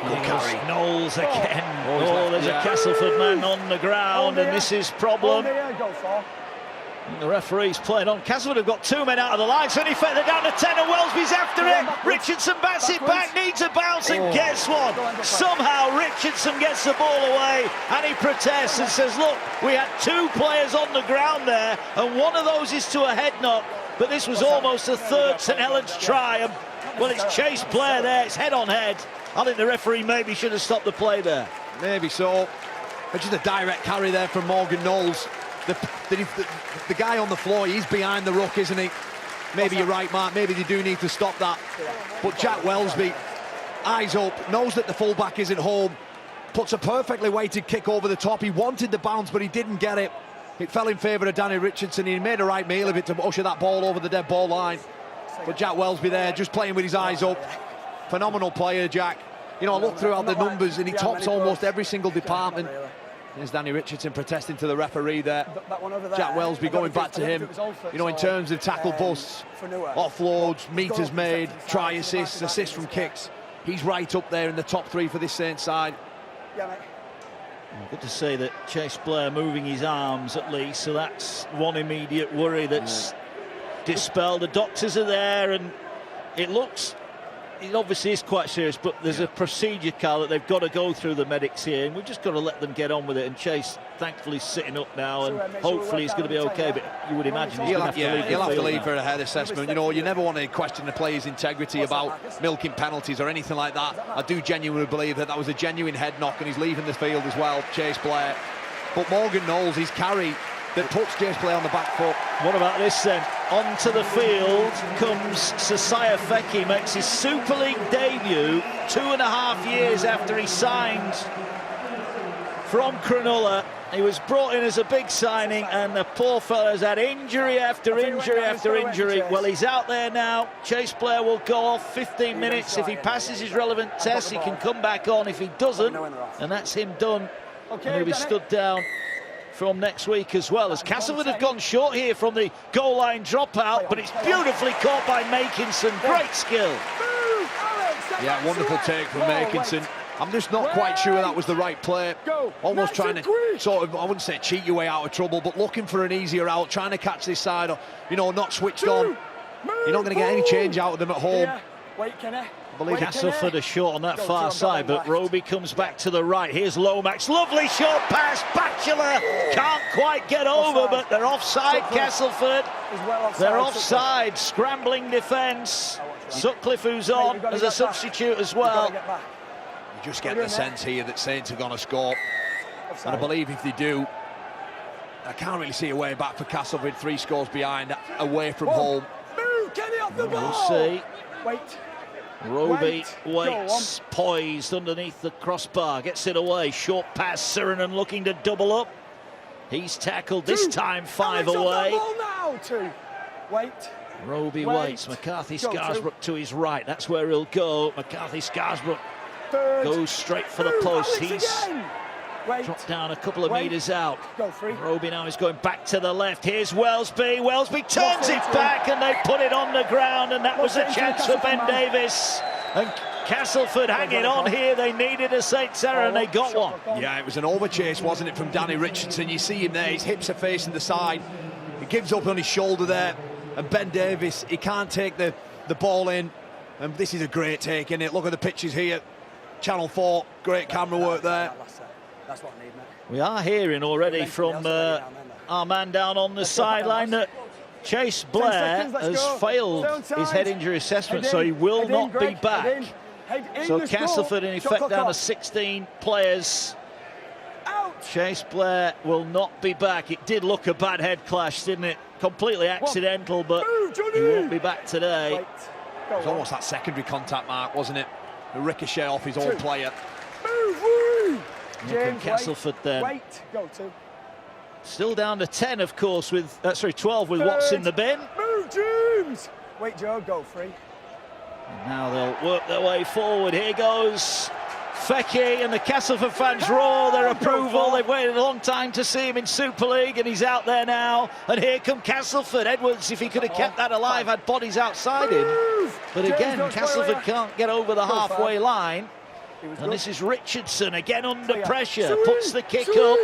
Good carry. Knowles again. Oh, there's a Castleford man on the ground, and this is problem. The referee's playing on. Castleford have got two men out of the line, so in effect they're down to 10, and Wellesby's after it. Richardson bats it back, needs a bounce, and gets one. Somehow Richardson gets the ball away, and he protests and says, look, we had two players on the ground there, and one of those is to a head knock, but this was almost a third St Helens try. And, well, it's Chase Blair there, it's head on head. I think the referee maybe should have stopped the play there. Maybe so. But just a direct carry there from Morgan Knowles. The guy on the floor, he's behind the ruck, isn't he? Maybe you're right, Mark. Maybe they do need to stop that. But Jack Wellesby, eyes up, knows that the fullback isn't home, puts a perfectly weighted kick over the top. He wanted the bounce, but he didn't get it. It fell in favour of Danny Richardson. He made a right meal of it to usher that ball over the dead ball line. But Jack Wellesby there, just playing with his eyes up. Phenomenal player, Jack. You know, I look throughout the numbers and he tops almost every single department. There's Danny Richardson protesting to the referee there. Jack Wellesby going back to him. You know, in terms of tackle busts, offloads, meters made, try assists, assists from kicks. He's right up there in the top three for this Saints side. Good to see that Chase Blair moving his arms at least, so that's one immediate worry that's dispelled. The doctors are there, and it looks, it obviously is quite serious, but there's a procedure, Carl, that they've got to go through, the medics here, and we've just got to let them get on with it. And Chase, thankfully, sitting up now, and hopefully he's going to be okay, but you would imagine he's going to have to leave. He'll have to leave for a head assessment. You know, you never want to question the player's integrity about milking penalties or anything like that. I do genuinely believe that that was a genuine head knock, and he's leaving the field as well, Chase Blair. But Morgan Knowles, his carry that puts Chase Blair on the back foot. What about this then? Onto the field comes Sasaya Feki, makes his Super League debut 2.5 years after he signed from Cronulla. He was brought in as a big signing, and the poor fella's had injury after injury after injury. Well, he's out there now. Chase Blair will go off 15 minutes. If he passes his relevant tests, he can come back on. If he doesn't, and that's him done, and he'll be stood down from next week as well, as Castleford have gone short here from the goal line dropout, but it's beautifully caught by Makinson. Great skill. Yeah, wonderful take from Makinson. I'm just not quite sure that was the right play. Almost trying to sort of, I wouldn't say cheat your way out of trouble, but looking for an easier out, trying to catch this side, or, you know, not switched on. You're not going to get any change out of them at home. Wait, can I? Castleford are short on that far side, but Roby comes back to the right. Here's Lomax, lovely short pass. Batchelor can't quite get over, but they're offside, Castleford. They're offside, scrambling defence. Sutcliffe, who's on as a substitute as well. You just get the sense here that Saints are going to score. And I believe if they do, I can't really see a way back for Castleford. 3 scores behind, away from home. Move, Kenny, off the ball. We'll see. Wait. Roby waits, poised underneath the crossbar, gets it away. Short pass, Sirenen looking to double up. He's tackled, this time 5 away. Now, 2. Wait. Roby waits, McCarthy Scarsbrook to his right, that's where he'll go. McCarthy Scarsbrook goes straight for the post. He's dropped down a couple of metres out. Roby now is going back to the left. Here's Wellesby. Wellesby turns it back and they put it on the ground, and that was a chance for Ben Davis. And Castleford hanging on here. They needed a St. Sarah and they got one. Yeah, it was an overchase, wasn't it, from Danny Richardson? You see him there, his hips are facing the side. He gives up on his shoulder there. And Ben Davis, he can't take the ball in. And this is a great take, isn't it? Look at the pictures here. Channel 4, great camera work there. That's what I need, mate. We are hearing already from our man down on the sideline that Chase Blair has failed his head injury assessment, so he will not be back. So Castleford in effect down to 16 players. Chase Blair will not be back. It did look a bad head clash, didn't it? Completely accidental, but he won't be back today. It was almost that secondary contact, Mark, wasn't it? The ricochet off his own player. James, Castleford then. Still down to 10, of course, with 12 with Watts in the bin. Move, James! Wait, Joe, go free. And now they'll work their way forward. Here goes Fecky, and the Castleford fans roar their approval. They've waited a long time to see him in Super League, and he's out there now. And here come Castleford. Edwards, if he could have kept that alive, had bodies outside him. But again, Castleford can't get over the halfway line. And this is Richardson, again under pressure, puts the kick up.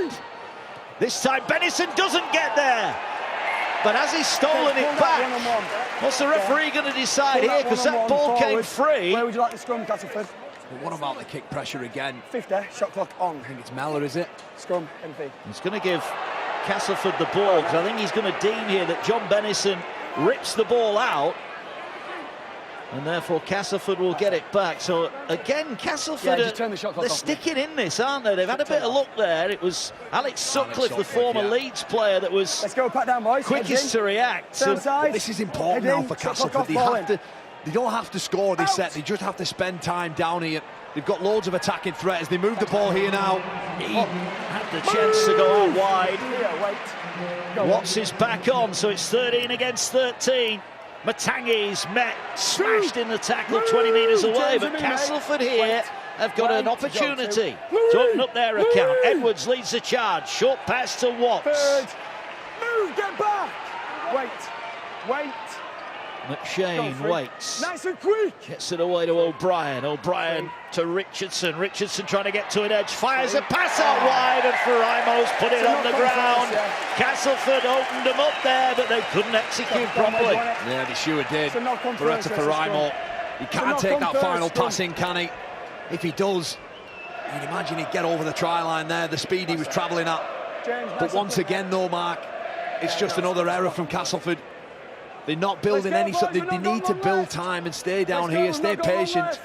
This time Benison doesn't get there. But has he stolen it back? What's the referee going to decide here? Because that ball came free. Where would you like the scrum, Castleford? But what about the kick pressure again? 50, shot clock on. I think it's Mellor, is it? Scrum, MP. He's going to give Castleford the ball, because I think he's going to deem here that John Benison rips the ball out. And therefore Castleford will get it back. So again, Castleford, they're sticking in this, aren't they? They've had a bit of luck there. It was Alex Sutcliffe, the former Leeds player, that was quickest to react. This is important now for Castleford. They don't have to score this set. They just have to spend time down here. They've got loads of attacking threat as they move the ball here now. He had the chance to go out wide. Watts is back on, so it's 13 against 13. Matangi's met, smashed in the tackle 20 metres away, but Castleford here have got an opportunity to open up their account. Edwards leads the charge, short pass to Watts. Move, get back! Wait. McShane waits. Nice and quick. Gets it away to O'Brien. O'Brien to Richardson. Richardson trying to get to an edge. Fires a pass out wide, and Faraimo's put it on the ground. Castleford opened them up there, but they couldn't execute properly. Yeah, they sure did. Beretta Faraimo. He can't take that final pass in, can he? If he does, you'd imagine he'd get over the try line there, the speed he was travelling at. But once again, though, Mark, it's just another error from Castleford. They're not building any, so they need to build time and stay down here, stay patient.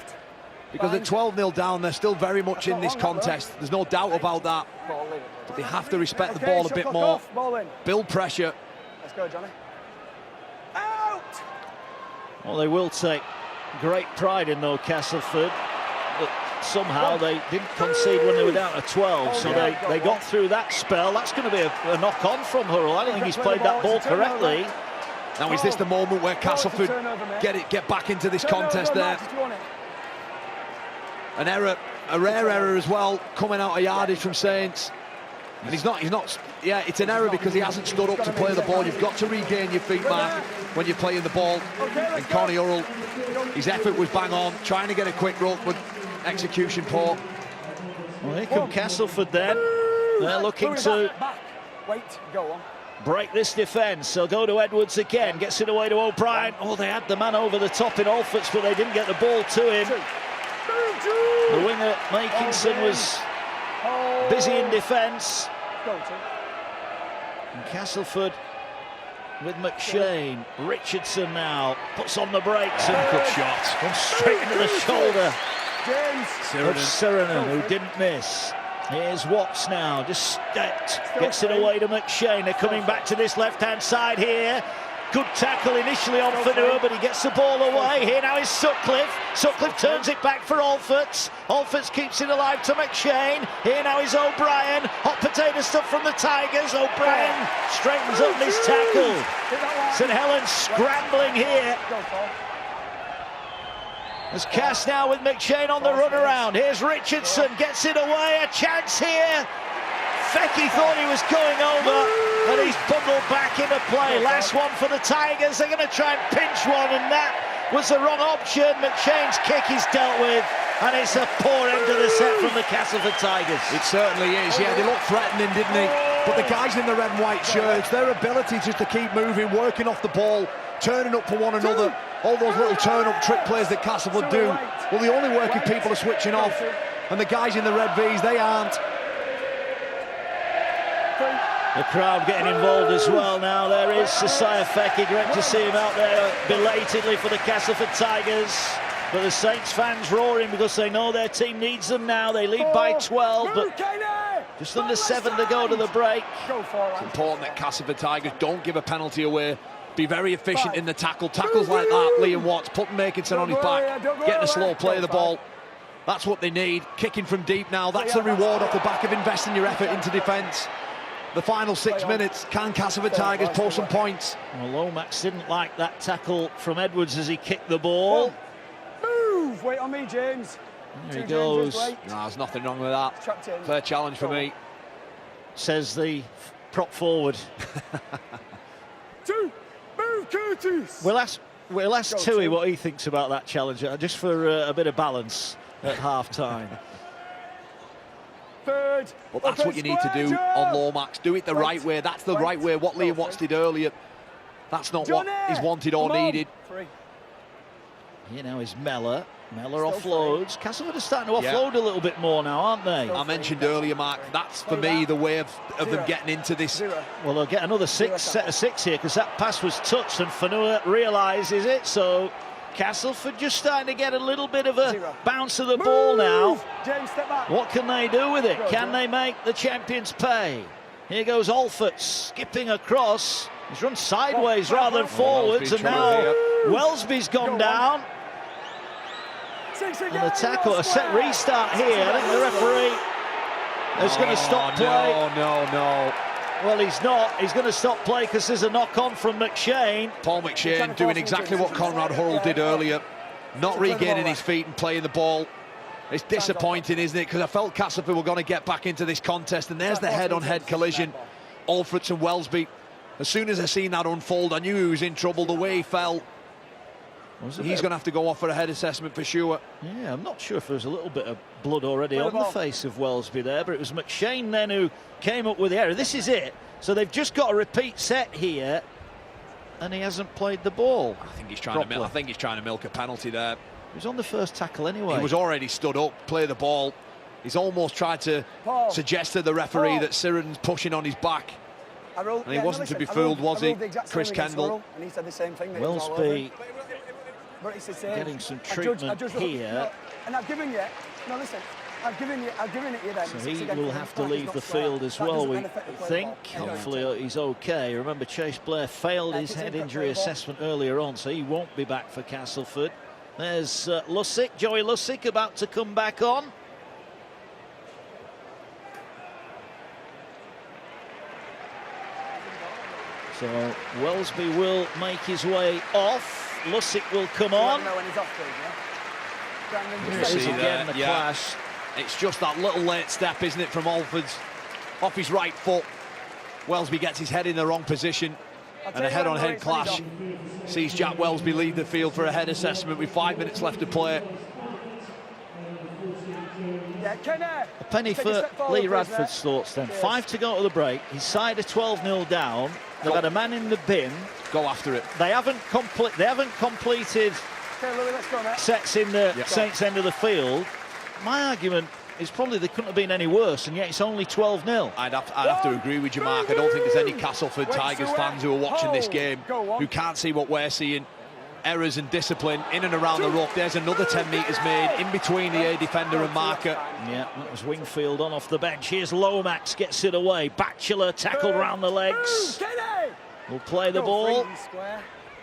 Because at 12-0 down, they're still very much in this contest. There's no doubt about that. But they have to respect the ball a bit more, build pressure. Let's go, Johnny. Out! Well, they will take great pride in, though, Castleford. But somehow they didn't concede when they were down to 12, so they got through that spell. That's going to be a knock-on from Hurrell. I don't think he's played that ball correctly. Now, is this the moment where Castleford get back into this contest there? An error, a rare error as well, coming out of yardage from Saints. And he's not, yeah, it's an error because he hasn't stood up to play the ball. You've got to regain your feet, Mark, when you're playing the ball. And Connie Hurrell, his effort was bang on, trying to get a quick rope, but execution poor. Well, here come Castleford then. They're looking to break this defence. They'll go to Edwards again, gets it away to O'Brien. Oh, they had the man over the top in Alfords, but they didn't get the ball to him. The winger, Makinson, was busy in defence. And Castleford with McShane. Richardson now puts on the brakes and good shot. Comes straight into the shoulder of Sirenen, who didn't miss. Here's Watts now, just stepped, gets it away to McShane. They're coming back to this left-hand side here. Good tackle initially on Fanua, but he gets the ball away. Here now is Sutcliffe. Sutcliffe turns it back for Alfords. Alfords keeps it alive to McShane. Here now is O'Brien. Hot potato stuff from the Tigers. O'Brien straightens up this tackle. St Helens scrambling here. There's Cass now with McShane on the run around. Here's Richardson, gets it away. A chance here. Fecky thought he was going over, and he's bundled back into play. Last one for the Tigers. They're going to try and pinch one, and that was the wrong option. McShane's kick is dealt with, and it's a poor end to the set from the Castleford Tigers. It certainly is. Yeah, they looked threatening, didn't they? But the guys in the red and white shirts, their ability just to keep moving, working off the ball, turning up for one another, all those little turn-up trick plays that Castleford do, well, they only work if people are switching off. And the guys in the red V's, they aren't. The crowd getting involved as well now. There is Josiah Fecky. Great to see him out there belatedly for the Castleford Tigers. But the Saints fans roaring because they know their team needs them now. They lead by 12, but just under 7 to go to the break. It's important that Castleford Tigers don't give a penalty away. Be very efficient in the tackle. Tackles like that, Liam Watts, putting Makinson on his back, getting a slow play of the ball. That's what they need. Kicking from deep now. That's the reward off the back of investing your effort into defence. The final 6 minutes, can Castleford Tigers pull some points? Well, Lomax didn't like that tackle from Edwards as he kicked the ball. Move! Wait on me, James. There he goes. No, there's nothing wrong with that. Fair challenge for me. Says the prop forward. Move, Curtis! We'll ask Tui what he thinks about that challenge, just for a bit of balance at half-time. But that's what you need to do on Lomax. Do it the right way. That's the right way. What Liam Watts did earlier, that's not what is wanted or needed. Here now is Mellor. Mellor offloads. Castleford are starting to offload a little bit more now, aren't they? I mentioned earlier, Mark, that's for me the way of them getting into this. Well, they'll get another set of 6 here because that pass was touched and Fanua realises it. So Castleford just starting to get a little bit of a bounce of the ball now. James, step back. What can they do with it? Can they make the champions pay? Here goes Alford skipping across. He's run sideways rather than forwards, and now Wellesby's gone down. And the tackle, a set restart here. I think the referee is going to stop play. No. Well, he's not. He's going to stop play because there's a knock-on from McShane. Paul McShane doing exactly what Conrad Hurrell did earlier, not regaining his feet and playing the ball. It's disappointing, isn't it? Because I felt Castleford were going to get back into this contest, and there's the head-on-head collision. Alfreds and Wellesby. As soon as I seen that unfold, I knew he was in trouble. The way he fell, he's going to have to go off for a head assessment for sure. Yeah, I'm not sure if there was a little bit of blood already on the face of Wellesby there, but it was McShane then who came up with the error. This is it. So they've just got a repeat set here, and he hasn't played the ball. I think he's trying to milk a penalty there. He was on the first tackle anyway. He was already stood up, play the ball. He's almost tried to suggest to the referee that Siren's pushing on his back. And he wasn't to be fooled, was he? Chris Kendall. And he said the same thing. Wellesby getting some treatment here. And I've given you, no listen, I've given it you then. So he will have to leave the field as well, we think. Hopefully he's okay. Remember, Chase Blair failed his head injury assessment earlier on, so he won't be back for Castleford. There's Lussick, Joey Lussick, about to come back on. So Wellesby will make his way off. Lussick will come on. Again, the clash. It's just that little late step, isn't it, from Alfords? Off his right foot. Wellesby gets his head in the wrong position. And a head-on-head clash sees Jack Wellesby leave the field for a head assessment with 5 minutes left to play. A penny for Lee Radford's thoughts then. 5 to go to the break. His side are 12-0 down. They've had a man in the bin. Go after it. They haven't completed sets in the Saints' end of the field. My argument is probably they couldn't have been any worse, and yet it's only 12-0. I'd have to agree with you, Mark. I don't think there's any Castleford Tigers fans who are watching this game who can't see what we're seeing. errors and discipline in and around the ruck. There's another 10 metres made in between the A defender and marker. Yeah, that was Wingfield on off the bench. Here's Lomax, gets it away. Batchelor tackled round the legs. Will play the ball.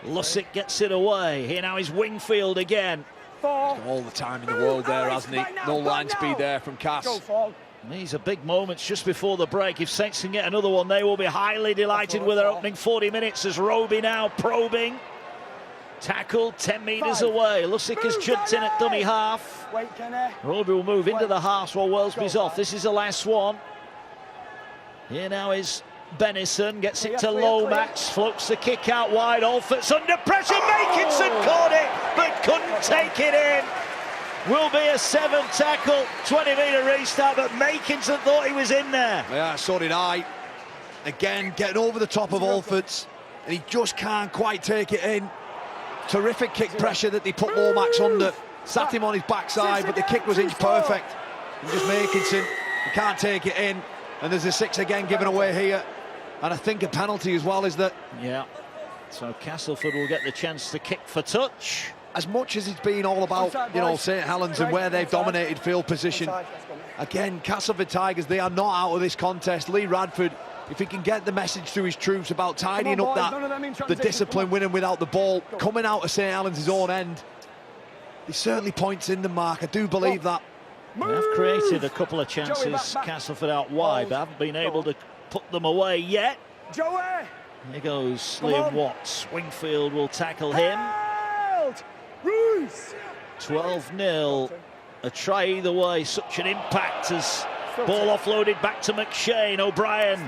Lussick gets it away. Here now is Wingfield again. All the time in the world there, hasn't he? No line speed there from Cass. These are big moments just before the break. If Saints can get another one, they will be highly delighted with their opening 40 minutes as Roby now probing. Tackled 10 metres away. Lussick has jumped in at dummy half. Roby will move into the half while Wellesby's off. This is the last one. Here now is Benison, gets it to Lomax, floats the kick out wide. Alfort's under pressure. Makinson caught it, but couldn't take it in. Will be a 7 tackle, 20-metre restart, but Makinson thought he was in there. Yeah, so did I. Again, getting over the top of Alfort's, and he just can't quite take it in. Terrific kick pressure that they put Lomax under. Sat him on his backside, but the kick was inch perfect. And just Makinson, he can't take it in. And there's a 6 again given away here. And I think a penalty as well, is that... Yeah, so Castleford will get the chance to kick for touch. As much as it's been all about, you know, St Helens and where they've dominated field position, again, Castleford Tigers, they are not out of this contest. Lee Radford, if he can get the message to his troops about tidying up the discipline, winning without the ball, coming out of St Helens' own end, he certainly points in the mark. I do believe that. They have created a couple of chances, Castleford out wide, but haven't been able to put them away yet. Here goes Liam Watts. Wingfield will tackle him. 12-0. A try either way. Such an impact as ball offloaded back to McShane. O'Brien.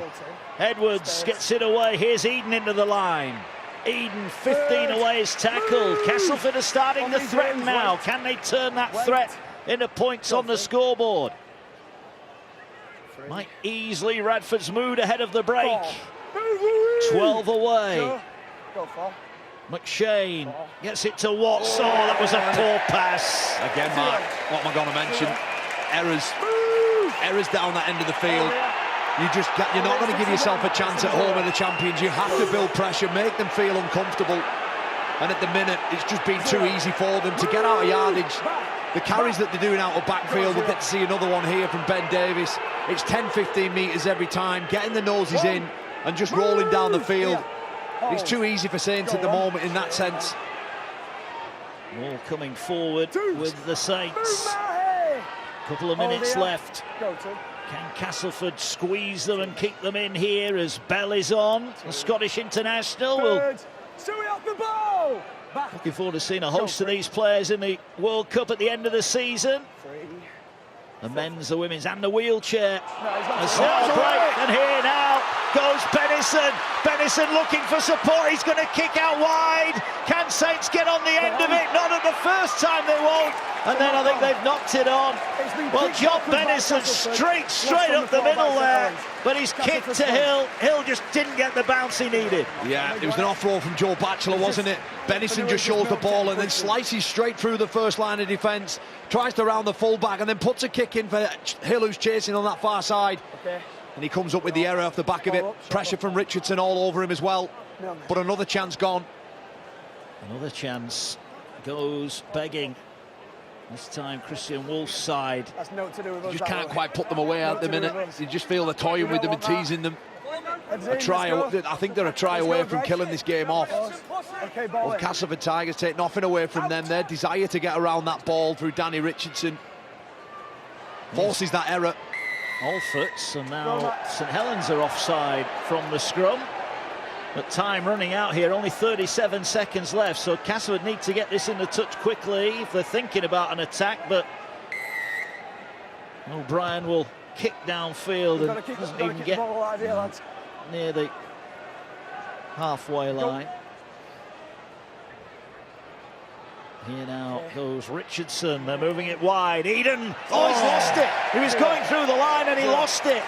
Edwards gets it away. Here's Eden into the line. Eden, 15 away, is tackled. Castleford are starting to threaten now. Can they turn that threat into points on the scoreboard? Might easily Radford's mood ahead of the break. 12 away. McShane gets it to Watts. Oh, that was a poor pass. Again, Mark, what am I going to mention? Errors down that end of the field. You're not going to give yourself a chance at home with the champions. You have to build pressure, make them feel uncomfortable. And at the minute, it's just been too easy for them to get out of yardage. The carries that they're doing out of backfield, we'll get to see another one here from Ben Davis. It's 10-15 metres every time, getting the noses in and just rolling down the field. It's too easy for Saints at the moment in that sense. All coming forward with the Saints. Couple of minutes left. Can Castleford squeeze them and keep them in here as Bell is on? The Scottish international will... Looking forward to seeing a host of these players in the World Cup at the end of the season. The men's, the women's and the wheelchair. As now break, and here now goes Benison. Benison looking for support. He's going to kick out wide. Can Saints get on the end of it? Not at the first time, they won't. And then I think they've knocked it on. Well, John Benison straight up the middle there, but he's kicked to Hill. Hill just didn't get the bounce he needed. Yeah, it was an off-roll from Joe Batchelor, wasn't it? Benison just shows the ball and then slices straight through the first line of defence, tries to round the full-back and then puts a kick in for Hill, who's chasing on that far side. And he comes up with the error off the back of it. Pressure from Richardson all over him as well. But another chance gone. Another chance goes begging. This time Christian Wolf's side. You just can't quite put them away at the minute. You just feel they're toying with them and teasing them. I think they're a try away from killing this game off. Well, Castleford Tigers take nothing away from them. Their desire to get around that ball through Danny Richardson forces that error. Alfort's, and now St Helens are offside from the scrum. But time running out here, only 37 seconds left, so Castleford need to get this in the touch quickly if they're thinking about an attack, but O'Brien will kick downfield and doesn't even get near the halfway line. Here now goes Richardson, they're moving it wide. Eden, he's lost it. He was going through the line and he lost it.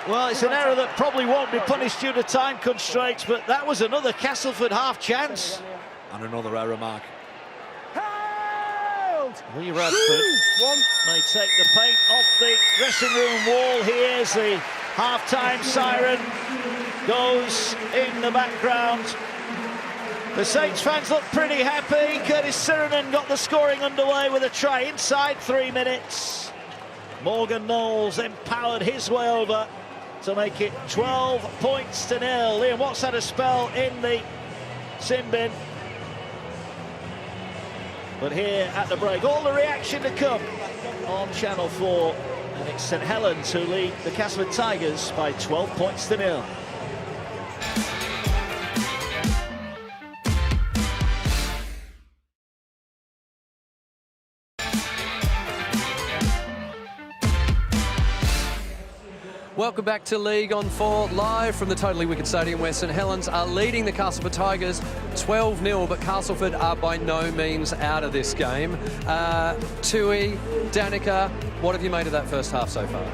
Well, it's an error that probably won't be punished due to time constraints, but that was another Castleford half chance. And another error, Mark. Lee Radford may take the paint off the dressing room wall here as the half-time siren goes in the background. The Saints fans look pretty happy. Curtis Sirenen got the scoring underway with a try inside 3 minutes. Morgan Knowles empowered his way over to make it 12 points to 0. Liam Watts had a spell in the sin bin. But here at the break, all the reaction to come on Channel 4. And it's St Helens who lead the Castleford Tigers by 12 points to 0. Welcome back to League on 4, live from the Totally Wicked Stadium, where St Helens are leading the Castleford Tigers 12-0, but Castleford are by no means out of this game. Tui, Danica, what have you made of that first half so far?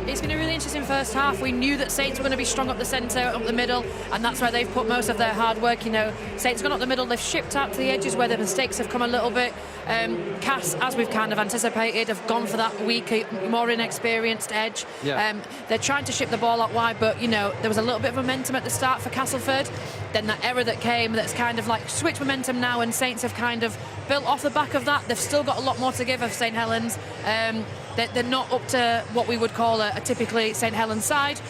It's been a really interesting first half. We knew that Saints were going to be strong up the centre, up the middle, and that's where they've put most of their hard work. You know, Saints gone up the middle, they've shipped out to the edges where the mistakes have come a little bit. Cass, as we've kind of anticipated, have gone for that weaker, more inexperienced edge. Yeah. They're trying to ship the ball out wide, but, you know, there was a little bit of momentum at the start for Castleford. Then that error that came, that's kind of like switched momentum now, and Saints have kind of built off the back of that. They've still got a lot more to give of St Helens. They're not up to what we would call a typically St Helens side,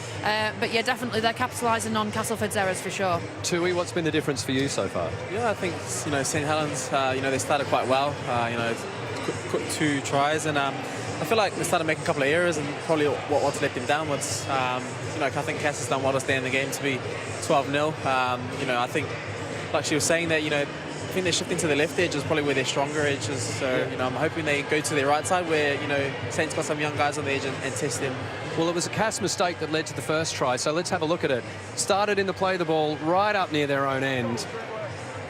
but yeah, definitely they're capitalising on Castleford's errors for sure. Tui, what's been the difference for you so far? Yeah, I think, you know, St Helens, you know, they started quite well. You know, quick 2 tries, and I feel like they started making a couple of errors, and probably what's let them down was, you know, I think Cass has done well to stay in the game to be 12-0. You know, I think, like she was saying, that, you know, I think they're shifting to the left edge is probably where their stronger edges. So, you know, I'm hoping they go to their right side where, you know, Saints got some young guys on the edge and test them. Well, it was a Cass mistake that led to the first try, so let's have a look at it. Started in the play the ball right up near their own end.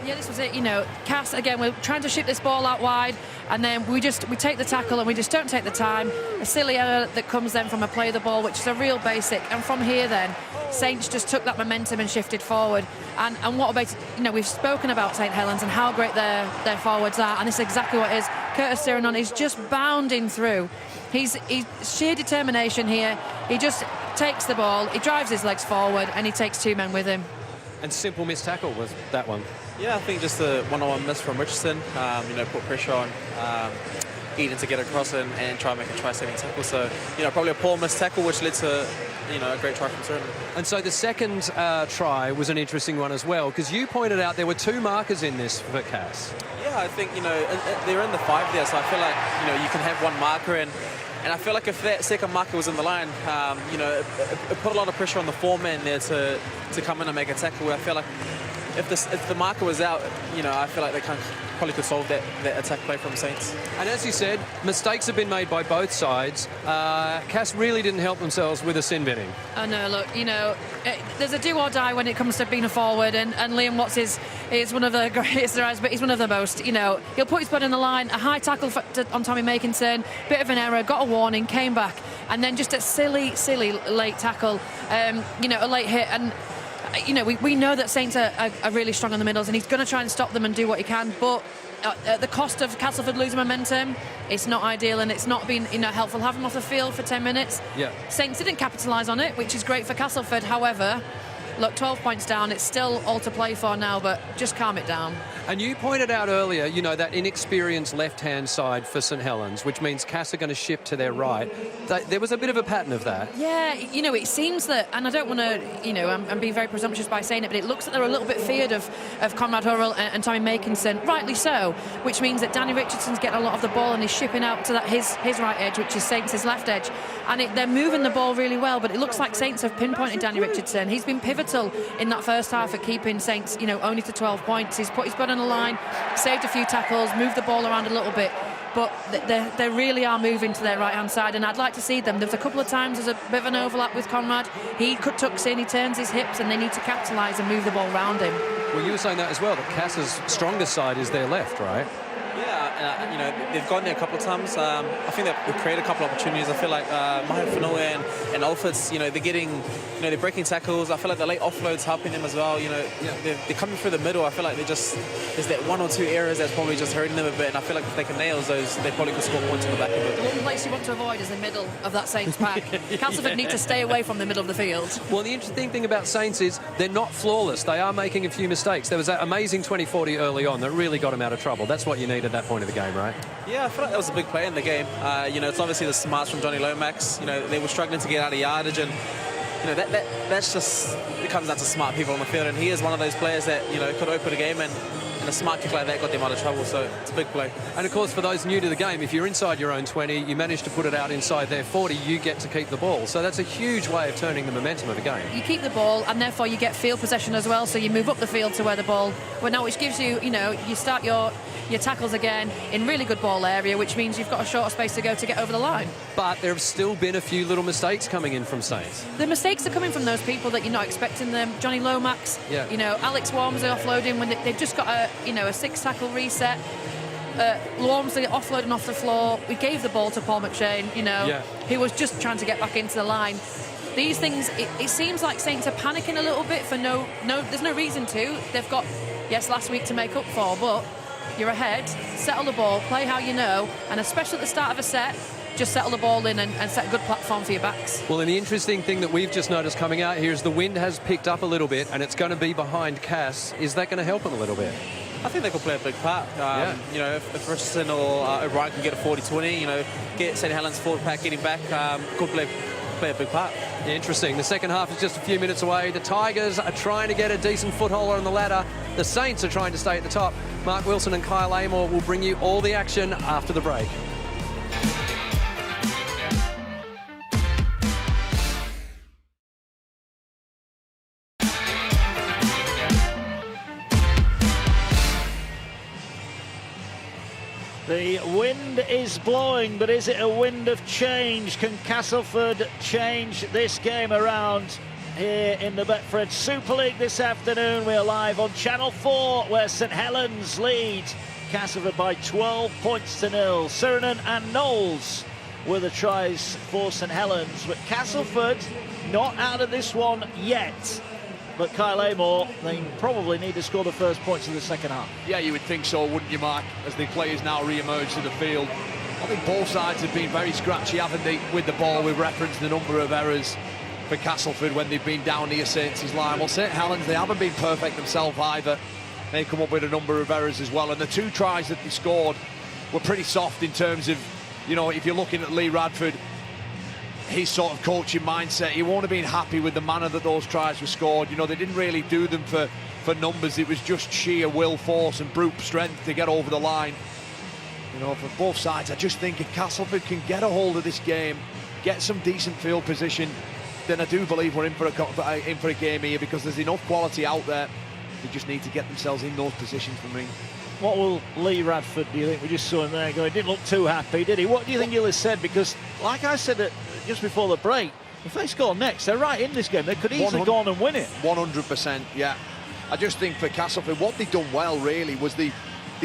Yeah, this was it. You know, Cass, again, we're trying to ship this ball out wide, and then we take the tackle and we just don't take the time. A silly error that comes then from a play the ball, which is a real basic. And from here then, Saints just took that momentum and shifted forward. And what about, you know, we've spoken about St Helens and how great their forwards are, and this is exactly what it is. Curtis Sirenen is just bounding through. He's sheer determination here. He just takes the ball, he drives his legs forward, and he takes 2 men with him. And simple missed tackle was that one. Yeah, I think just a one-on-one miss from Richardson, you know, put pressure on Eden to get across and try and make a try-saving tackle. So, you know, probably a poor missed tackle, which led to, you know, a great try from Sirenen. And so the second try was an interesting one as well, because you pointed out there were 2 markers in this for Cass. Yeah, I think, you know, they're in the 5 there, so I feel like, you know, you can have 1 marker, and I feel like if that second marker was in the line, you know, it put a lot of pressure on the 4-man there to come in and make a tackle. I feel like if the marker was out, you know, I feel like they probably could solve that attack play from Saints. And as you said, mistakes have been made by both sides. Cass really didn't help themselves with a sin binning. Oh no, look, you know, there's a do or die when it comes to being a forward, and Liam Watts is one of the greatest there is, but he's one of the most. You know, he'll put his foot in the line, a high tackle on Tommy Makinson, bit of an error, got a warning, came back, and then just a silly late tackle, you know, a late hit. And you know, we know that Saints are really strong on the middles, and he's going to try and stop them and do what he can, but at the cost of Castleford losing momentum, it's not ideal, and it's not been, you know, helpful having him off the field for 10 minutes. Yeah. Saints didn't capitalise on it, which is great for Castleford. However, look, 12 points down, it's still all to play for now, but just calm it down. And you pointed out earlier, you know, that inexperienced left-hand side for St Helens, which means Cass are going to shift to their right. There was a bit of a pattern of that. Yeah, you know, it seems that, and I don't want to, you know, I'm being very presumptuous by saying it, but it looks like they're a little bit feared of Conrad Hurrell and Tommy Makinson, rightly so, which means that Danny Richardson's getting a lot of the ball and he's shipping out to that his right edge, which is Saints' left edge. And they're moving the ball really well, but it looks like Saints have pinpointed Danny Richardson. He's been pivotal in that first half at keeping Saints, you know, only to 12 points. He's put his butt on the line, saved a few tackles, moved the ball around a little bit, but they really are moving to their right-hand side, and I'd like to see them. There's a couple of times there's a bit of an overlap with Conrad. He tucks in, he turns his hips, and they need to capitalise and move the ball around him. Well, you were saying that as well, that Cass's strongest side is their left, right? Yeah, you know, they've gone there a couple of times. I think they've created a couple of opportunities. I feel like Maher Fanoe and Alfred's, you know, they're getting, you know, they're breaking tackles. I feel like the late offloads helping them as well. You know, they're coming through the middle. I feel like there's that 1 or 2 errors that's probably just hurting them a bit. And I feel like if they can nail those, they probably could score points in the back of it. The one place you want to avoid is the middle of that Saints pack. Castleford need to stay away from the middle of the field. Well, the interesting thing about Saints is they're not flawless. They are making a few mistakes. There was that amazing 20-40 early on that really got them out of trouble. That's what you need at that point of the game, right? Yeah, I feel like that was a big play in the game. You know, it's obviously the smarts from Johnny Lomax. You know, they were struggling to get out of yardage, and you know that's just, it comes down to smart people on the field. And he is one of those players that, you know, could open a game, and a smart kick like that got them out of trouble. So it's a big play. And of course, for those new to the game, if you're inside your own 20, you manage to put it out inside their 40, you get to keep the ball. So that's a huge way of turning the momentum of the game. You keep the ball, and therefore you get field possession as well. So you move up the field to where the ball went out, which gives you, you know, you start your tackles again in really good ball area, which means you've got a shorter space to go to get over the line. But there have still been a few little mistakes coming in from Saints. The mistakes are coming from those people that you're not expecting them. Johnny Lomax, you know, Alex Walmsley offloading when they've just got a 6-tackle reset. Walmsley offloading off the floor. We gave the ball to Paul McShane, you know, who was just trying to get back into the line. These things, it seems like Saints are panicking a little bit for there's no reason to. They've got, last week to make up for, but you're ahead, settle the ball, play how you know, and especially at the start of a set, just settle the ball in and set a good platform for your backs. Well, and the interesting thing that we've just noticed coming out here is the wind has picked up a little bit, and it's going to be behind Cass. Is that going to help them a little bit? I think they could play a big part. You know, if Richardson or O'Brien can get a 40-20, you know, get St Helens forward pack getting back, could play a big part. Interesting. The second half is just a few minutes away. The Tigers are trying to get a decent foothold on the ladder. The Saints are trying to stay at the top. Mark Wilson and Kyle Amor will bring you all the action after the break. The wind is blowing, but is it a wind of change? Can Castleford change this game around here in the Betfred Super League this afternoon? We're live on Channel 4, where St Helens lead Castleford by 12 points to 0. Suranen and Knowles were the tries for St Helens, but Castleford not out of this one yet. But Kyle Amor, they probably need to score the first points of the second half. Yeah, you would think so, wouldn't you, Mark, as the players now re-emerge to the field. I think both sides have been very scratchy, haven't they, with the ball. We've referenced the number of errors for Castleford when they've been down near Saints' line. Well, St Helens, they haven't been perfect themselves either. They come up with a number of errors as well. And the 2 tries that they scored were pretty soft in terms of, you know, if you're looking at Lee Radford, his sort of coaching mindset, he won't have been happy with the manner that those tries were scored. You know, they didn't really do them for numbers. It was just sheer will, force and brute strength to get over the line. You know, for both sides, I just think if Castleford can get a hold of this game, get some decent field position, then I do believe we're in for a game here, because there's enough quality out there. They just need to get themselves in those positions for me. What will Lee Radford, do you think? We just saw him there going, didn't look too happy, did he? What do you think he'll have said? Because, like I said just before the break, if they score next, they're right in this game. They could easily go on and win it. 100%, yeah. I just think for Castleford, what they've done well, really, was they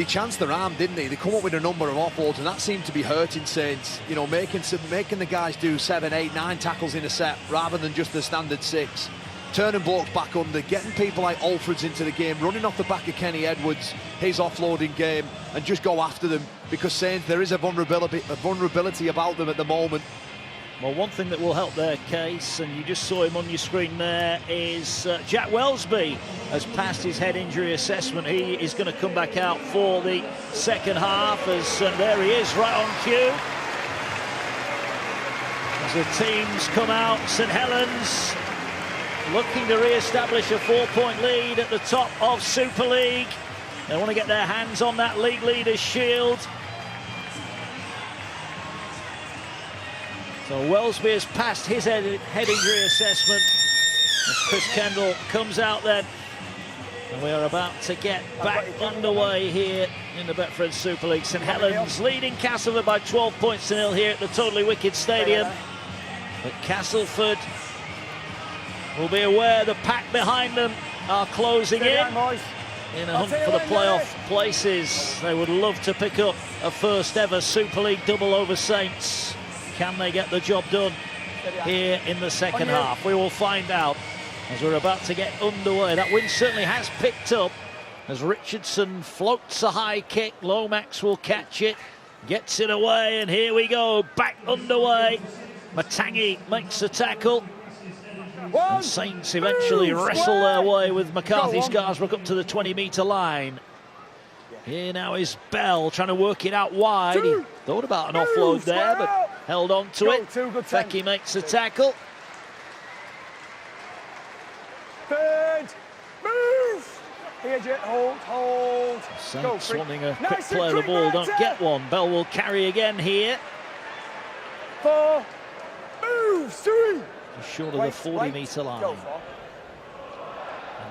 chanced their arm, didn't they? They come up with a number of offloads, and that seemed to be hurting Saints. You know, making the guys do 7, 8, 9 tackles in a set, rather than just the standard 6. Turning blokes back under, getting people like Alfred's into the game, running off the back of Kenny Edwards, his offloading game, and just go after them, because Saints, there is a vulnerability about them at the moment. Well, one thing that will help their case, and you just saw him on your screen there, is Jack Welsby has passed his head injury assessment. He is going to come back out for the second half, and there he is, right on cue. As the teams come out, St Helens looking to re-establish a 4-point lead at the top of Super League. They want to get their hands on that league leader's shield. So Welsby has passed his head injury assessment as Chris Kendall comes out then. And we are about to get back underway here in the Betfred Super League. St Helens leading Castleford by 12 points to 0 here at the Totally Wicked Stadium. But Castleford will be aware the pack behind them are closing in. in a hunt for the playoff places. They would love to pick up a first ever Super League double over Saints. Can they get the job done here in the second half? We will find out as we're about to get underway. That wind certainly has picked up as Richardson floats a high kick. Lomax will catch it, gets it away, and here we go, back underway. Matangi makes the tackle. And Saints eventually wrestle their way with McCarthy Scarsbrook up to the 20-metre line. Here now is Bell trying to work it out wide. He thought about an offload there, but held on to it. Becky makes the tackle. Third, move! Here, Jet, hold. Saints wanting a quick play of the ball, don't get one. Bell will carry again here. 4, move, 3. Short of the 40-metre line. And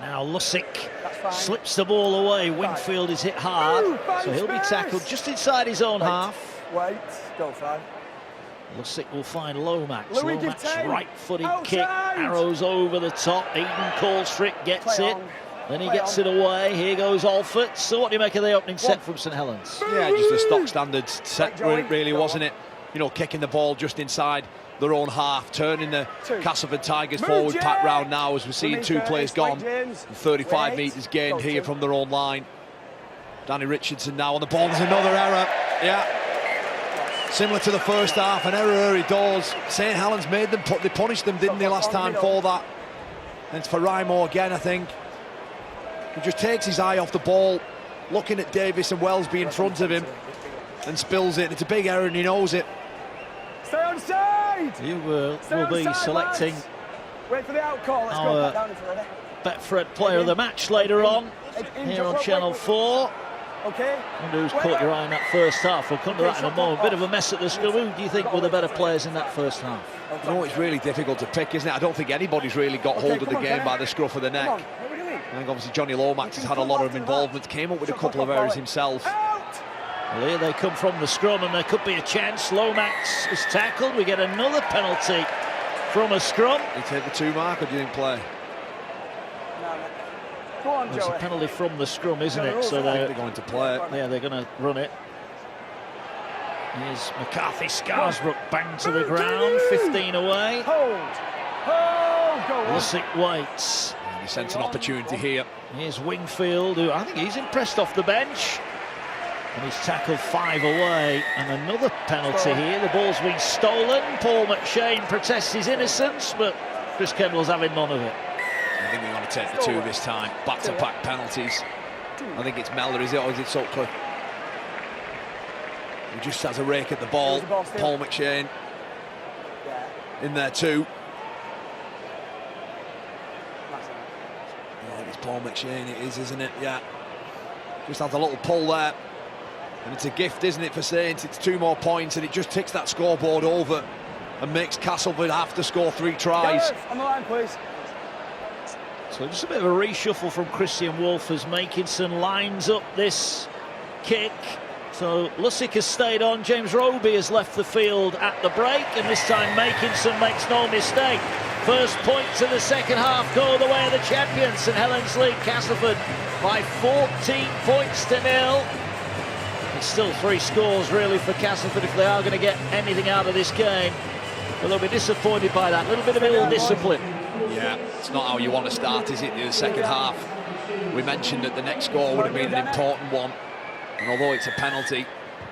now Lussick slips the ball away. Wingfield is hit hard, so he'll be tackled just inside his own half. Go 5. Lussick will find Lomax. Lomax right-footed kick, arrows over the top. Eden calls for it, gets it. Then he gets it away. Here goes Alford. So what do you make of the opening set from St Helens? Yeah, just a stock standard set, really, wasn't it? You know, kicking the ball just inside their own half, turning the Castleford Tigers forward pack round now as we're seeing 2 players gone. 35 metres gained here from their own line. Danny Richardson now on the ball. There's another error. Yeah. Similar to the first half, an error early doors. St Helens made them, they punished them, didn't they, last time for that? And it's for Raimo again, I think. He just takes his eye off the ball, looking at Davis and Wellesby in front of him, and spills it. It's a big error and he knows it. Stay on side! You will be selecting Wait for the out call. Let's go back down if you're ready. Betfred player of the match later on here on Channel 4. Okay. And who's caught your eye in that first half? We'll come to that in a moment. Bit of a mess at the scrum. Who do you think were the better players in that first half? You know, it's really difficult to pick, isn't it? I don't think anybody's really got hold of the game by the scruff of the neck. I think obviously Johnny Lomax has had a lot of involvement, came up with a couple of errors himself. Well, here they come from the scrum, and there could be a chance. Lomax is tackled. We get another penalty from a scrum. Did he take the 2 mark, or do you think play? Go on, It's a penalty from the scrum, isn't it? So they're going to play it. Yeah, they're going to run it. Here's McCarthy Scarsbrook banged to the ground, 15 away. Lussick waits. And he sent an opportunity here. Here's Wingfield, who I think he's impressed off the bench. And he's tackled 5 away. And another penalty here. The ball's been stolen. Paul McShane protests his innocence, but Chris Kendall's having none of it. I think we're going to take the 2 this time. Back-to-back penalties. I think it's Mellor, is it, or is it Sutcliffe? He just has a rake at the ball. Paul McShane in there too. I think it's Paul McShane, it is, isn't it? Yeah. Just has a little pull there. And it's a gift, isn't it, for Saints? It's 2 more points and it just ticks that scoreboard over and makes Castleford have to score 3 tries. On the line, please. So just a bit of a reshuffle from Christian Wolf as Makinson lines up this kick. So Lussick has stayed on. James Roby has left the field at the break, and this time Makinson makes no mistake. First points of the second half go the way of the champions. St Helens lead Castleford by 14 points to 0. It's still 3 scores really for Castleford if they are going to get anything out of this game. But they'll be disappointed by that. A little bit of ill discipline. Yeah, it's not how you want to start, is it, in the second half? We mentioned that the next score would have been an important one. And although it's a penalty,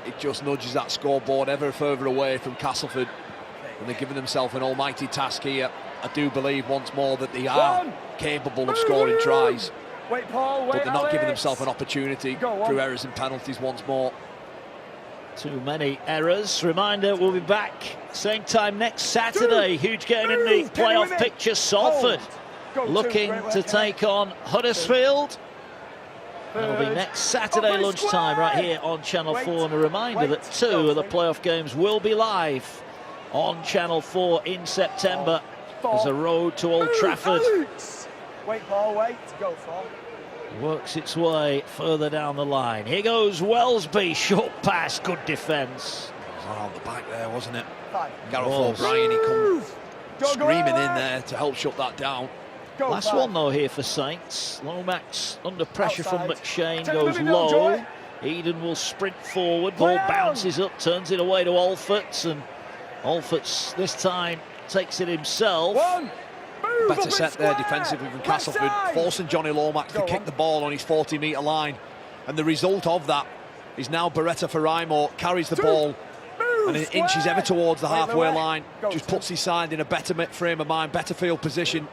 it just nudges that scoreboard ever further away from Castleford. And they're giving themselves an almighty task here. I do believe once more that they are capable of scoring tries. Wait, Paul, but they're not giving themselves an opportunity through errors and penalties once more. Too many errors. Reminder, we'll be back same time next Saturday. Huge game in the playoff picture. Salford looking to take on Huddersfield. That'll be next Saturday lunchtime right here on Channel 4. And a reminder that 2 of the playoff games will be live on Channel 4 in September. There's a road to Old Trafford. Wait, Paul, wait. Go, Paul. Works its way further down the line. Here goes Wellesby. Short pass, good defence. It was on the back there, wasn't it? Gareth O'Brien, he comes screaming in there to help shut that down. Last one though here for Saints. Lomax under pressure from Outside. McShane, 10 goes in the middle, low. Joey. Eden will sprint forward, ball bounces up, turns it away to Alforts, and Alforts this time takes it himself. Better set there defensively from Castleford, forcing Johnny Lomax to kick the ball on his 40-metre line. And the result of that is now Beretta Faraimo carries the ball and it inches ever towards the halfway line, just puts his side in a better frame of mind, better field position.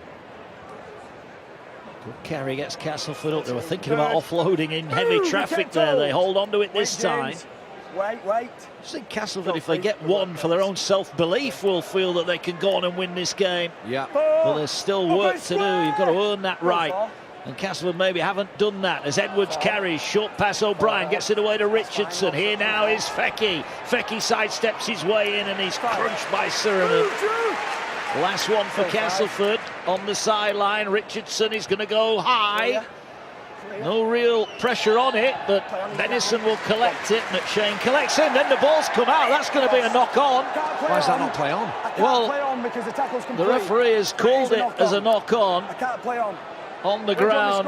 Good carry gets Castleford up. They were thinking about offloading in heavy traffic there. They hold on to it this time. Wait. I think Castleford, if they get one for their own self-belief, will feel that they can go on and win this game. Yeah. But there's still work to do. You've got to earn that right. And Castleford maybe haven't done that as Edwards carries. Short pass, O'Brien gets it away to Richardson. Here now is Fecky. Fecky sidesteps his way in and he's crunched by Suriname. Last one for Castleford on the sideline. Richardson is going to go high. No real pressure on it, but Benison will collect it. McShane collects him, then the ball's come out. That's going to be a knock-on. Why does that not play on? Well, because the tackle's complete. the referee has called it as a knock-on I can't play on the ground.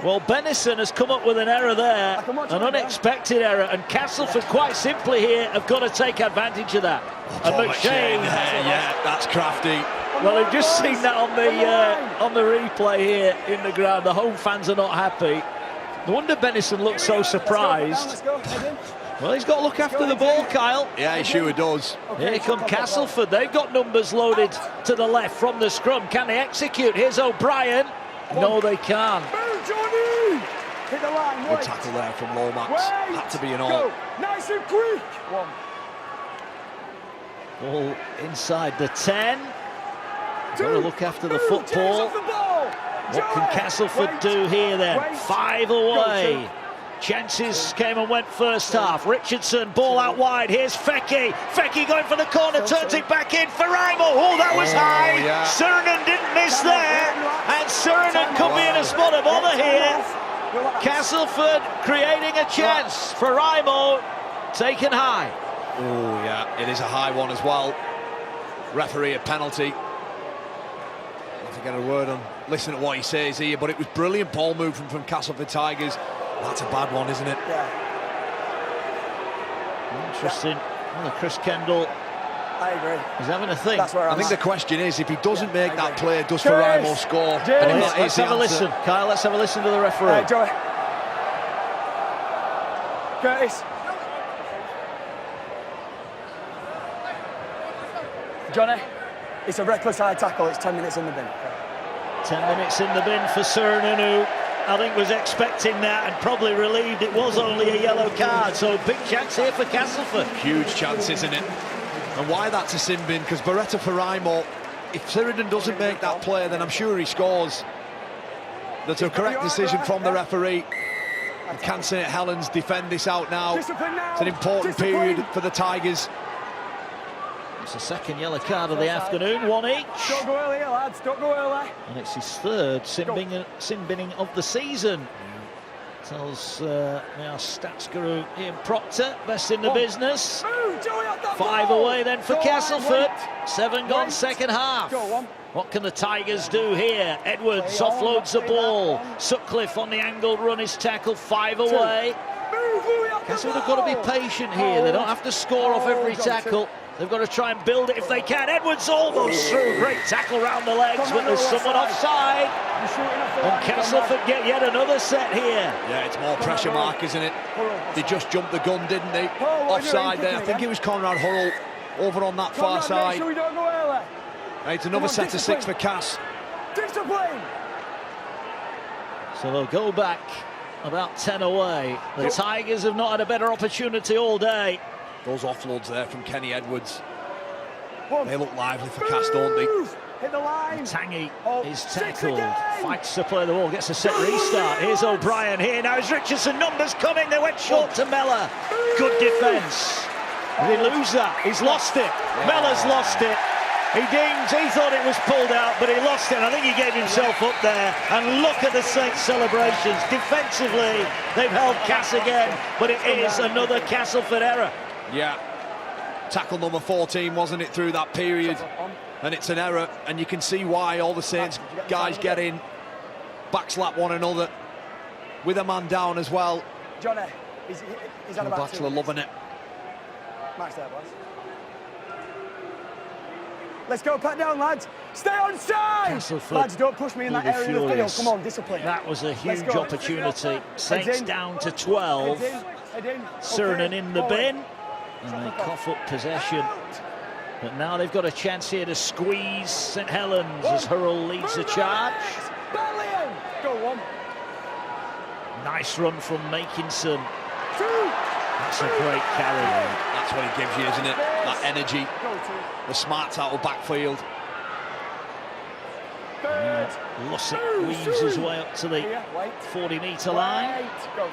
Well, Benison has come up with an error there, an unexpected error, and Castleford quite simply here have got to take advantage of that. And McShane, yeah, that's crafty. well, I've just seen that on the replay here in the ground. The home fans are not happy. No wonder Benison looks so surprised. Well, he's got to look after the ball, Kyle. Yeah, he sure does. Here come Castleford. They've got numbers loaded to the left from the scrum. Can they execute? Here's O'Brien. No, they can't. Good tackle there from Lomax. Had to be an all. Nice and quick. Ball inside the 10. Got to look after the football. What can Castleford do here then? 5 away. Chances came and went first half. Richardson, ball out wide. Here's Fecky. Fecky going for the corner, turns it back in. Faraimo. Oh, that was high. Yeah. Suriname didn't miss there. And Suriname could be in a spot of honour here. Castleford creating a chance. Faraimo taken high. Oh, yeah, it is a high one as well. Referee a penalty. Have to get a word on. Listen to what he says here, but it was brilliant ball movement from Castleford Tigers. That's a bad one, isn't it? Yeah. Interesting. Well, Chris Kendall, I agree. he's having a think. That's where I think the question is, if he doesn't make I that agree. play, does Faraimo score? And if that Let's is the have a answer- listen. Kyle, let's have a listen to the referee. Joey. Curtis. Johnny, it's a reckless high tackle. It's 10 minutes in the bin. 10 minutes in the bin for Suriname, who I think was expecting that and probably relieved it was only a yellow card. So big chance here for Castleford. Huge chance, isn't it? And why that's a sin bin? Because Beretta Faraimo, if Sheridan doesn't make that play, then I'm sure he scores. That's a correct decision from the referee. And can St Helens defend this out now? It's an important period for the Tigers. It's the second yellow card of the afternoon, one each. Don't go early, lads. Don't go early. And it's his third sin binning of the season. Tells our stats guru Ian Proctor, best in the business. 5 away then for Castleford. 7 gone second half. What can the Tigers do here? Edwards offloads the ball. Sutcliffe on the angled run is tackled. 5 away. Castleford have got to be patient here. They don't have to score off every tackle. They've got to try and build it if they can. Edwards almost through. Great tackle round the legs, but there's someone offside. And Castleford get yet another set here. Yeah, it's more pressure mark, isn't it? They just jumped the gun, didn't they? Offside there. I think it was Conrad Hurrell over on that far side. And it's another set of 6 for Cass. Discipline. So they'll go back about 10 away. The Tigers have not had a better opportunity all day. Those offloads there from Kenny Edwards. They look lively for Cass, don't they? Hit the line. Tangy is tackled, fights to play the ball, gets a set restart. Here's O'Brien here, now is Richardson, numbers coming, they went short to Mellor. Good defence. Did he lose that? He's lost it. Mellor's lost it. He thought it was pulled out, but he lost it. I think he gave himself up there. And look at the Saints celebrations. Defensively, they've held Cass again, but it is another Castleford error. Yeah. Tackle number 14, wasn't it, through that period? and it's an error, and you can see why all the Saints guys get in, backslap one another with a man down as well. Johnny, he's had about 2 Bachelor minutes. loving it. Match there, boys. Let's go, pat down, lads. Stay on side! Castleford Lads, don't push me in will that be area of the field. furious. Come on, discipline. That was a Let's huge go. opportunity. Saints down to 12. Head in. Suriname in the Forward. bin. And they cough up possession. But now they've got a chance here to squeeze St Helens as Hurrell leads the charge. Ballion! Go on. Nice run from Makinson. 2. That's a great carry. That's what he gives you, isn't it? That energy, Go 2. the smarts out of backfield. Third. Lussick weaves his way up to the Here, wait. 40-metre line. Wait. Go 3.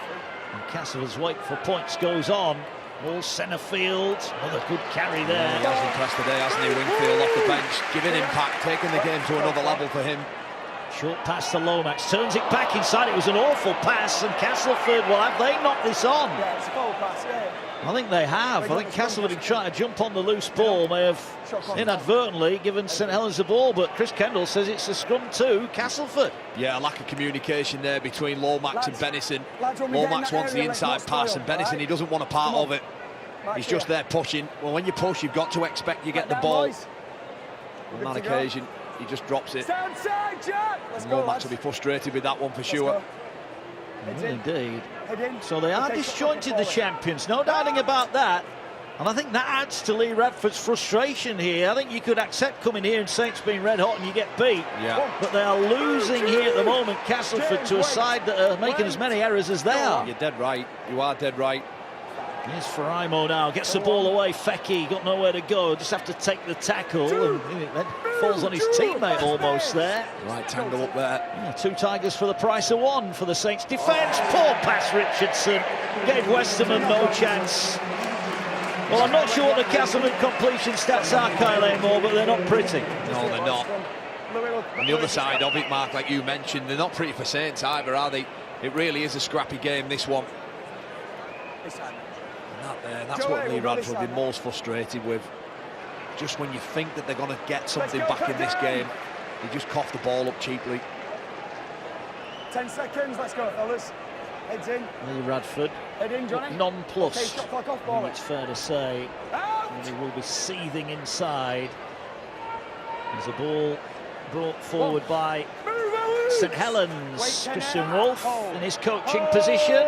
And Castleford's wait for points goes on. All centre field. Another good carry there. He has impressed today, hasn't he? Wingfield off the bench, giving impact, taking the game to another level for him. Short pass to Lomax, turns it back inside. It was an awful pass, and Castleford, well, have they knocked this on? Yeah, it's a goal pass, yeah. I think they have. I think Castleford, trying to jump on the loose ball, may have inadvertently given St Helens the ball, but Chris Kendall says it's a scrum to Castleford. Yeah, a lack of communication there between Lomax and Bennison. Lads, when we get in Lomax that wants the area, let's inside not pass, spoil, and Bennison, right? he doesn't want a part Come on. of it. Match He's just here. there pushing. Well, when you push, you've got to expect you get the Down, ball. boys. On Good that to go. occasion, he just drops it. Stay on side, Jack. Let's go, Lomax lads. will be frustrated with that one for Let's sure. go. Heads in. Indeed. Head in. So they are Okay, disjointed, the forward. champions, no doubting about that. And I think that adds to Lee Radford's frustration here. I think you could accept coming here and Saints being red hot and you get beat. Yeah. But they are losing here at the moment, Castleford, to a side that are making as many errors as they are. You're dead right. You are dead right. Here's Faraimo now, gets the ball away. Fecky got nowhere to go, just have to take the tackle, and it falls on his teammate almost there. Right tangle up there. Yeah, 2 Tigers for the price of 1 for the Saints defence. Poor pass, Richardson. Gave Westerman no chance. Well, I'm not sure what the Castleford completion stats are, Kyle Amor, but they're not pretty. No, they're not. On the other side of it, Mark, like you mentioned, they're not pretty for Saints either, are they? It really is a scrappy game, this one. That's what Lee Radford will be most frustrated with. Just when you think that they're going to get something back in this game, they just cough the ball up cheaply. 10 seconds, let's go, fellas. Heads in. Lee Radford, Head in, Johnny. nonplussed, Okay, shot clock off, I ball think it. it's fair to say. Out! And he will be seething inside. There's a ball brought forward by St Helens. Christian Wolf in his coaching position.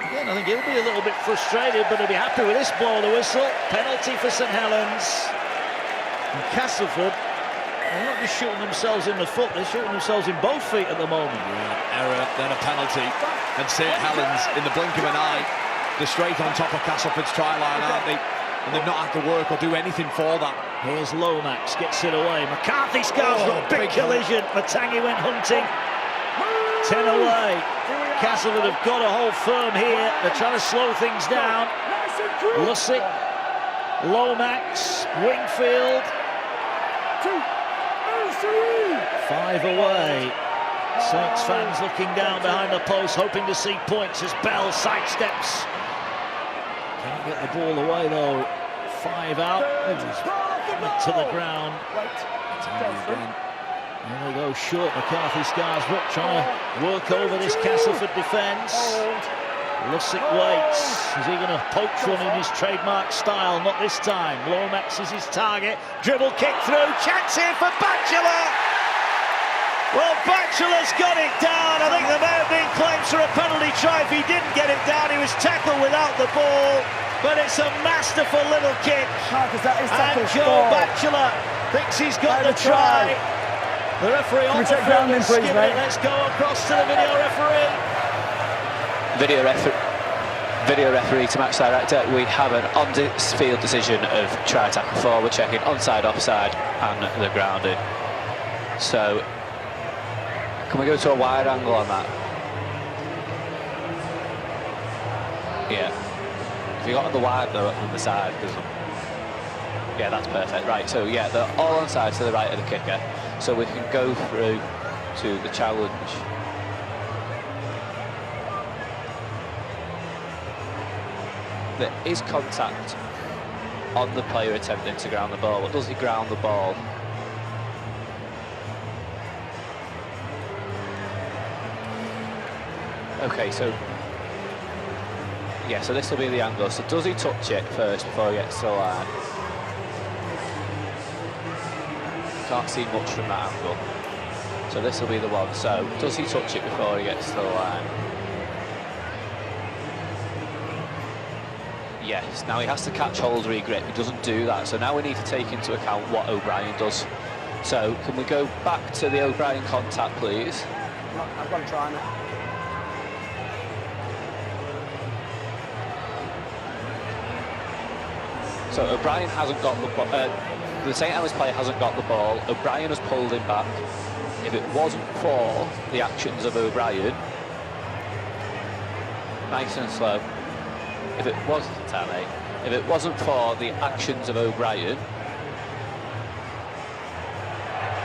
Again, I think he'll be a little bit frustrated, but he'll be happy with this blow of the whistle. Penalty for St Helens. And Castleford, they're not just shooting themselves in the foot, they're shooting themselves in both feet at the moment. Yeah, error, then a penalty. And St Helens, in the blink of an eye, they're straight on top of Castleford's try line, aren't they? And they've not had to work or do anything for that. Here's Lomax, gets it away. McCarthy scars got a big collision. Matangi went hunting. 10 away. Castleford have got to hold firm here. They're trying to slow things down. Lussick, Lomax, Wingfield. 5 away. Saints fans looking down behind the post, hoping to see points as Bell sidesteps. Can't get the ball away though. 5 out. Went to the ground. And they go short. McCarthy Scarsbrook trying to work over this Castleford defence. Lussick waits. Is he going to poach one in his trademark style? Not this time. Lomax is his target. Dribble kick through. Chance here for Batchelor. Well, Batchelor's got it down. I think there may have been claims for a penalty try if he didn't get it down. He was tackled without the ball. But it's a masterful little kick. And Joe Batchelor thinks he's got the try. The referee on the field and skip it. Let's go across to the video referee. Video referee to match director. We have an on-field decision of try tackle 4. We're checking onside, offside, and the grounding. So, can we go to a wide angle on that? Yeah. If you got the wide though on the side, yeah, that's perfect. Right. So yeah, they're all on side to the right of the kicker. So we can go through to the challenge. There is contact on the player attempting to ground the ball, but does he ground the ball Okay, so yeah, so this will be the angle. So does he touch it first before he gets to the line? Can't see much from that angle. So this will be the one. So does he touch it before he gets to the line? Yes. Now he has to catch hold or grip. He doesn't do that. So now we need to take into account what O'Brien does. So can we go back to the O'Brien contact, please? No, I've got to try now. So O'Brien hasn't got the St Helens player hasn't got the ball. O'Brien has pulled him back. If it wasn't for the actions of O'Brien, nice and slow. If it wasn't if it wasn't for the actions of O'Brien,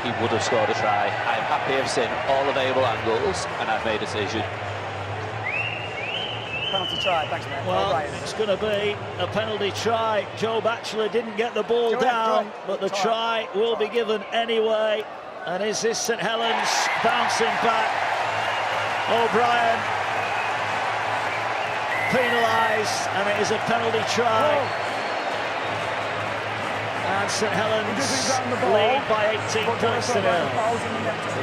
he would have scored a try. I'm happy I've seen all available angles and I've made a decision. Penalty try, thanks mate. Well, O'Brien. it's going to be a penalty try. Joe Batchelor didn't get the ball down, but the try will be given anyway. And is this St Helens bouncing back? O'Brien penalised, and it is a penalty try. And St Helens lead by 18 points to nil.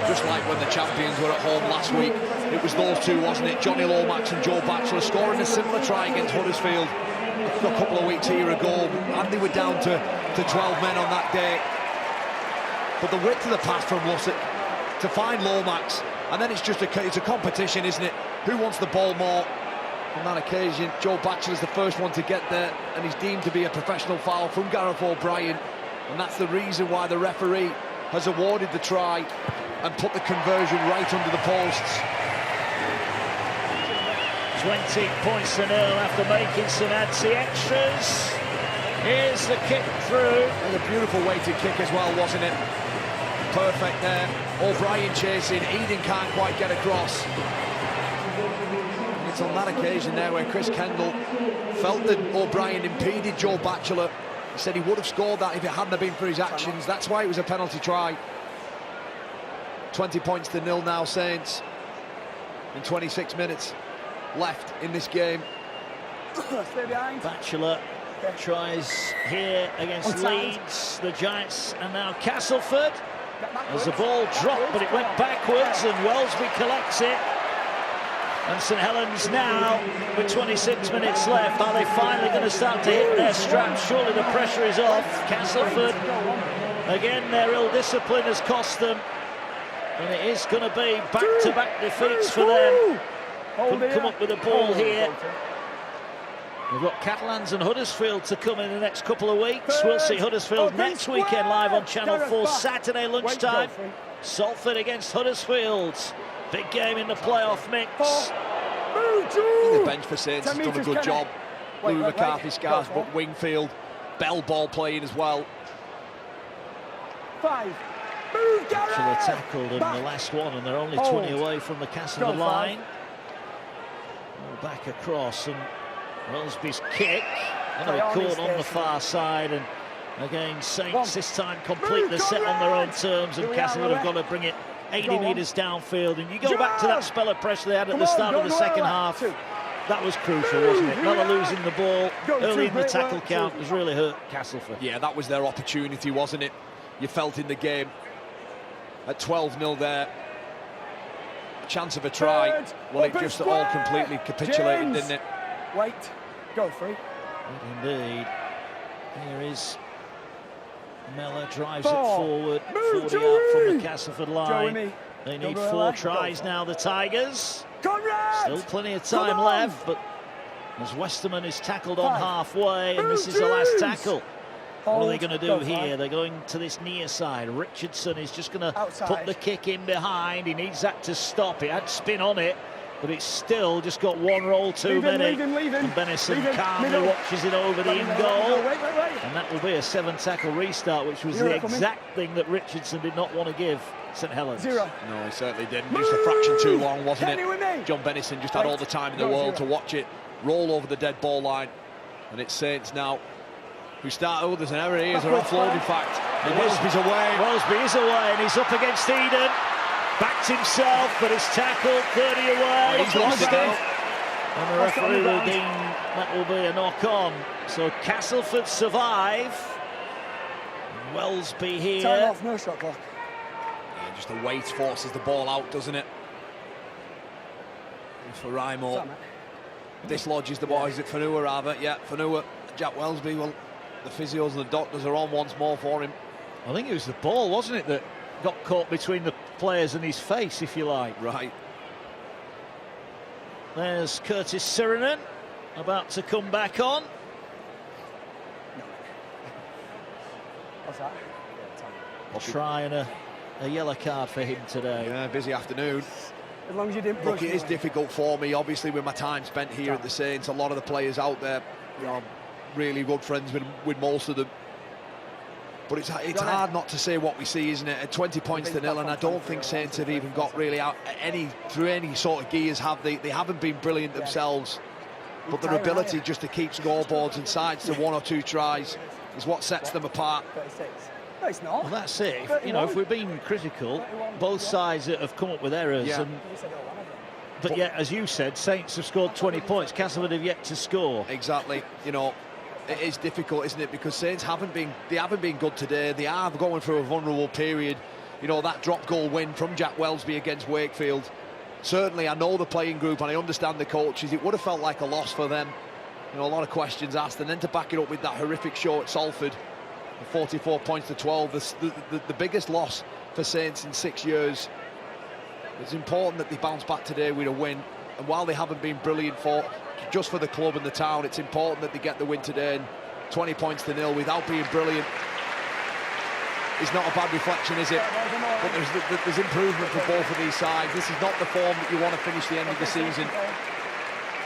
Just like when the champions were at home last week, it was those two, wasn't it? Johnny Lomax and Joe Batchelor scoring a similar try against Huddersfield a couple of weeks here ago. And they were down to 12 men on that day. But the width of the pass from Lussick to find Lomax, and then it's a competition, isn't it? Who wants the ball more? On that occasion, Joe Batchelor's the first one to get there, and he's deemed to be a professional foul from Gareth O'Brien, and that's the reason why the referee has awarded the try and put the conversion right under the posts. 20 points to nil after making some anti-extras. Here's the kick through. And a beautiful weighted kick as well, wasn't it? Perfect there. O'Brien chasing, Eden can't quite get across. It's on that occasion there where Chris Kendall felt that O'Brien impeded Joe Batchelor. He said he would have scored that if it hadn't been for his actions. That's why it was a penalty try. 20 points to nil now, Saints. And 26 minutes left in this game. Stay behind. Batchelor tries here against Leeds. The Giants and now Castleford. As the ball dropped, but it went backwards and Wellesby collects it. And St Helens now, with 26 minutes left, are they finally going to start to hit their straps? Surely the pressure is off. Castleford, again, their ill discipline has cost them. And it is going to be back-to-back defeats for them. Couldn't come up with a ball here. We've got Catalans and Huddersfield to come in the next couple of weeks. We'll see Huddersfield next weekend live on Channel 4, Saturday lunchtime. Salford against Huddersfield. Big game in the playoff mix. The bench for Saints has done a good job. Louis McCarthy, Scarsbrook, Wingfield, Bell ball playing as well. 5. Batchelor tackled in the last one, and they're only 20 away from the Castleford line. Back across, and Wellesby's kick going to be caught on the far side, and again Saints this time complete the set on their own terms, and Castleford have got to bring it 80 metres downfield. And you go back to that spell of pressure they had at the start of the second half. That was crucial, wasn't it? Miller losing the ball early in the tackle count has really hurt Castleford. Yeah, that was their opportunity, wasn't it? You felt in the game at 12-0 there. A chance of a try. Well, it just all completely capitulated, didn't it? Wait, go free. Indeed. Here is Miller, drives it forward, 40 out from the Castleford line. They need 4 tries now, the Tigers. Still plenty of time left, but as Westerman is tackled on halfway, and this is the last tackle. What are they going to do here? They're going to this near side. Richardson is just going to put the kick in behind. He needs that to stop. It had spin on it, but it's still just got one roll too many. And Benison calmly watches it over the in goal. And that will be a 7-tackle restart, which was the exact thing that Richardson did not want to give St Helens. No, he certainly didn't. Just a fraction too long, wasn't it? John Benison just had all the time in the world to watch it roll over the dead ball line. And it's Saints now who start. Oh, there's an error here. There's an offload, in fact. And Wellesby's away. Wellesby is away, and he's up against Eden. Backed himself, but is tackled, 30 away. He's lost it out. And the referee will deem that will be a knock-on. So Castleford survive. Wellesby here. Time off, no shot clock. Yeah, just the weight forces the ball out, doesn't it? And for Raimo, dislodges the ball. Is it Fanua rather? Yeah, Fanua, Jack Wellesby. Well, the physios and the doctors are on once more for him. I think it was the ball, wasn't it, that got caught between the players and his face, if you like. Right. There's Curtis Sirinen about to come back on. What's that? Trying a yellow card for him today. Yeah, busy afternoon. As long as you didn't brush Look, it is difficult for me, obviously, with my time spent here at the Saints. A lot of the players out there, you know, I'm really good friends with most of them. But it's hard not to say what we see, isn't it? At 20 points to nil, and I don't think Saints have even got really out through any sort of gears, have they? They haven't been brilliant themselves, but their ability just to keep scoreboards and sides to 1 or 2 tries is what sets them apart. 36. No, it's not. Well, that's it. If we're being critical, both sides have come up with errors. Yeah. But yet, as you said, Saints have scored 20 points. Castleford have yet to score. Exactly. You know, it is difficult, isn't it? Because Saints haven't been good today. They are going through a vulnerable period. You know, that drop goal win from Jack Wellesby against Wakefield. Certainly, I know the playing group and I understand the coaches. It would have felt like a loss for them. You know, a lot of questions asked, and then to back it up with that horrific show at Salford, 44 points to 12, the biggest loss for Saints in 6 years. It's important that they bounce back today with a win, and while they haven't been brilliant just for the club and the town, it's important that they get the win today. And 20 points to nil without being brilliant is not a bad reflection, is it? But there's improvement for both of these sides. This is not the form that you want to finish the end of the season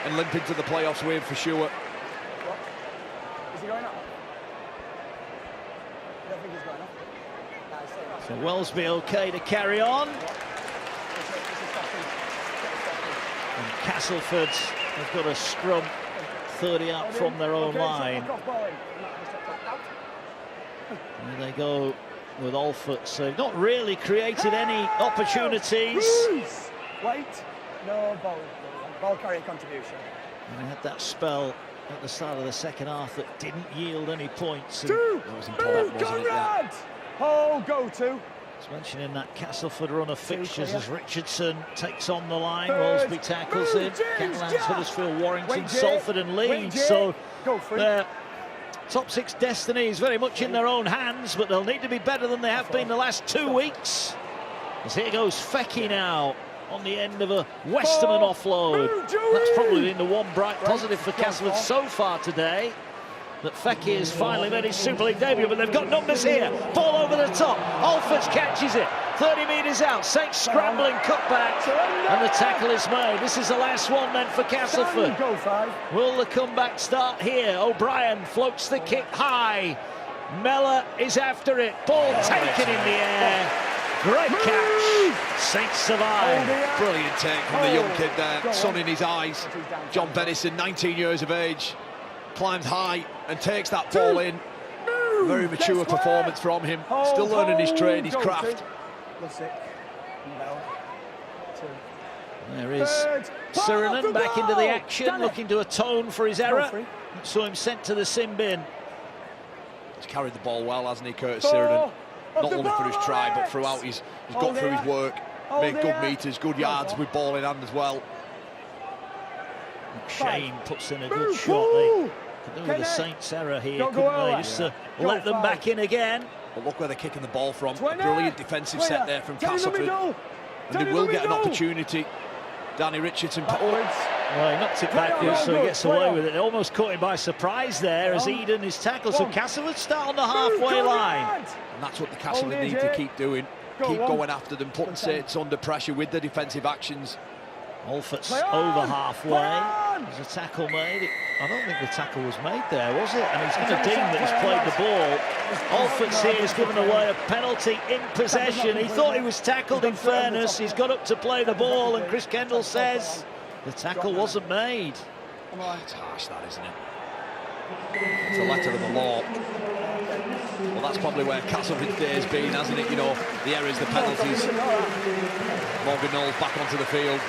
and limp into the playoffs with, for sure. Is he going up? I don't think he's going up. So Wellesby okay to carry on. And Castleford have got a scrum 30 out from their own line. And they go with Alford. So they've not really created any opportunities. Wait, no ball carrier contribution. And they had that spell at the start of the second half that didn't yield any points. And that was important, wasn't it? Yeah. Oh, go to. Just mentioning that Castleford run of fixtures as Richardson takes on the line. Wellesby tackles him. Catalans, Huddersfield, Warrington, Salford and Leeds. So their top 6 destiny is very much in their own hands, but they'll need to be better than they have been the last 2 weeks. As here goes Fecky now on the end of a Westerman offload. That's probably been the one bright positive for Castleford so far today, that Fecky has finally made his Super League debut, but they've got numbers here. Ball over the top. Alford catches it. 30 metres out. Saints scrambling, cut back, and the tackle is made. This is the last one then for Castleford. Will the comeback start here? O'Brien floats the kick high. Mellor is after it. Ball taken in the air. Great catch. Saints survive. Brilliant take from the young kid there. Sun in his eyes. John Bennison, 19 years of age. Climbs high and takes that ball in. Very mature performance from him. Still learning his trade, his craft. There is Sirinen back into the action, looking to atone for his error. Saw him sent to the sin bin. He's carried the ball well, hasn't he, Curtis Sirinen? Not only for his try, but throughout he's got through his work, made good meters, good yards with ball in hand as well. Shane puts in a good shot. They could do with the Saints' error here, couldn't they? Just to let them back in again. But look where they're kicking the ball from. A brilliant defensive set there from Castleford. And they will get an opportunity. Danny Richardson. Well, he knocked it back, so he gets away with it. They almost caught him by surprise there as Eden is tackled. So Castleford start on the halfway line. And that's what the Castleford need to keep doing. Keep going after them, putting Saints under pressure with the defensive actions. Alford's over halfway. There's a tackle made. I don't think the tackle was made there, was it? And he's going to deem that he's played the ball. Alford's here has given away a penalty in possession. He thought he was tackled, in fairness. He's got up to play the ball, and Chris Kendall says the tackle wasn't made. It's harsh, that, isn't it? It's a letter of the law. Well, that's probably where Castleford's day has been, hasn't it? You know, the errors, the penalties. Morgan Knowles back onto the field.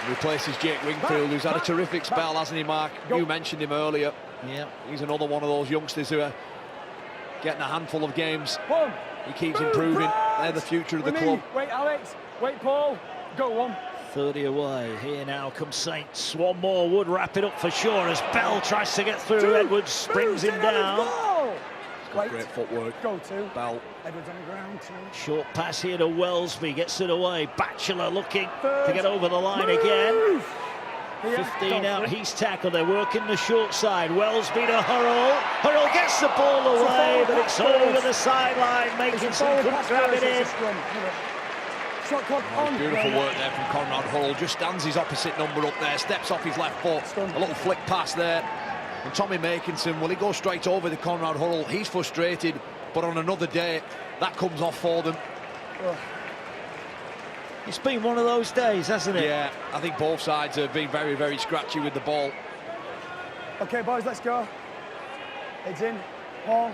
Replaces Jake Wingfield, who's had a terrific spell, hasn't he, Mark? You mentioned him earlier. Yeah. He's another one of those youngsters who are getting a handful of games. He keeps improving. They're the future of the club. Wait, Alex. Wait, Paul. Go on. 30 away. Here now comes Saints. One more would wrap it up for sure as Bell tries to get through. Edwards brings him down. Great footwork. Go to Bell. Edwards on the ground. Short pass here to Wellesby. Gets it away. Batchelor looking to get over the line again. 15 out, he's tackled. They're working the short side. Wellesby to Hurrell. Hurrell gets the ball away, but it's over the sideline. Makinson couldn't grab it in. Beautiful work there from Conrad Hull. Just stands his opposite number up there, steps off his left foot. A little flick pass there. And Tommy Makinson, well, he goes straight over to Conrad Hull. He's frustrated, but on another day, that comes off for them. It's been one of those days, hasn't it? Yeah, I think both sides have been very, very scratchy with the ball. Okay, boys, let's go. It's in. Paul.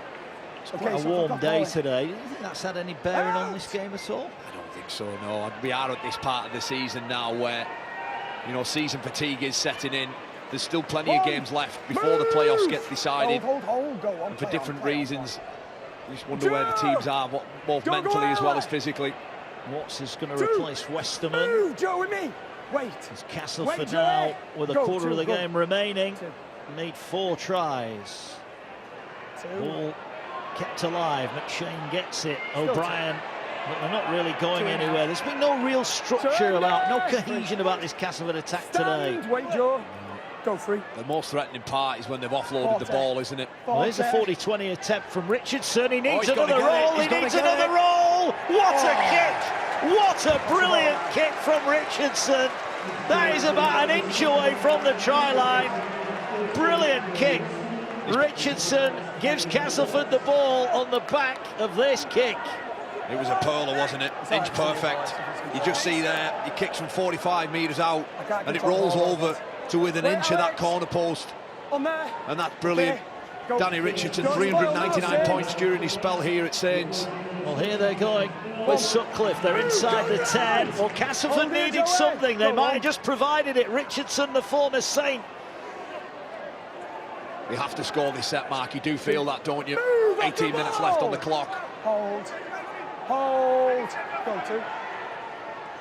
It's quite a warm day today. Do you think that's had any bearing on this game at all? I don't think so, no. We are at this part of the season now where, you know, season fatigue is setting in. There's still plenty of games left before the playoffs get decided. Hold, go on. And for different reasons. You just wonder where the teams are, both mentally as well as physically. Watts is going to replace Westerman. Move, Joe, with me. Wait. It's Castleford now with a quarter of the game remaining. Need 4 tries. Ball kept alive. McShane gets it. O'Brien, but they're not really going anywhere. There's been no real structure about, no cohesion about this Castleford attack today. Wait, Joe. Go free. The most threatening part is when they've offloaded the ball, isn't it? Well, here's a 40-20 attempt from Richardson. He needs another roll. He needs another roll. What a kick! What a brilliant kick from Richardson. That is about an inch away from the try line. Brilliant kick. Richardson gives Castleford the ball on the back of this kick. It was a pearler, wasn't it? Inch perfect. You just see there, he kicks from 45 metres out and it rolls over to within an inch of that corner post. And that's brilliant. Danny Richardson, 399 points during his spell here at Saints. Well, here they're going with Sutcliffe. They're inside the 10. Well, Castleford needed something. They might have just provided it. Richardson, the former Saint. You have to score this set, Mark. You do feel that, don't you? 18 minutes left on the clock. Hold. Go to.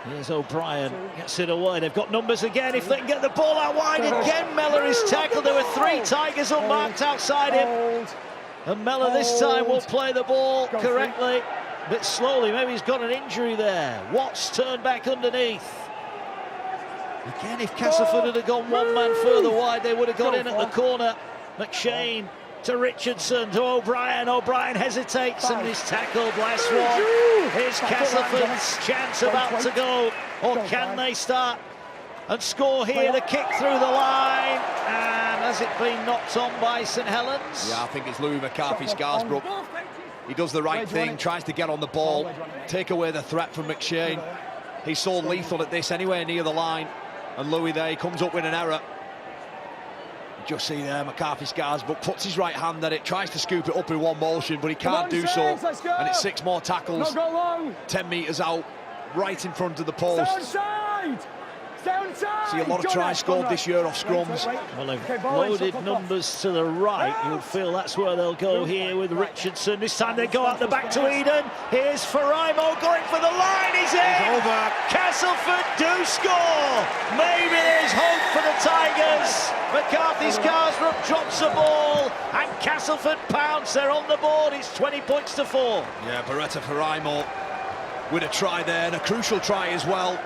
Here's O'Brien, gets it away. They've got numbers again. If they can get the ball out wide again, Mellor is tackled. There were 3 Tigers unmarked outside him. And Mellor this time will play the ball correctly. A bit slowly, maybe he's got an injury there. Watts turned back underneath. Again, if Castleford had gone one man further wide, they would have got in at the corner. McShane to Richardson, to O'Brien. O'Brien hesitates and is tackled. Last one. Here's Castleford's chance about to go. Or can they start and score here? The kick through the line. And has it been knocked on by St Helens? Yeah, I think it's Louis McCarthy-Scarsbrook. He does the right thing, tries to get on the ball, take away the threat from McShane. He's so lethal at this, anywhere near the line. And Louis there, he comes up with an error. Just see there, McCarthy-Scarsbrook puts his right hand at it, tries to scoop it up in one motion, but he can't do so. And it's 6 more tackles, 10 metres out, right in front of the post. See a lot of tries scored this year off scrums. Well, they've loaded numbers to the right. You would feel that's where they'll go here with Richardson. This time they go out the back to Eden. Here's Faraimo going for the line. He's in. Over. Castleford do score. Maybe there's hope for the Tigers. McCarthy-Scarsbrook drops the ball and Castleford pounce. They're on the board. It's 20 points to 4. Yeah, Beretta Faraimo with a try there, and a crucial try as well.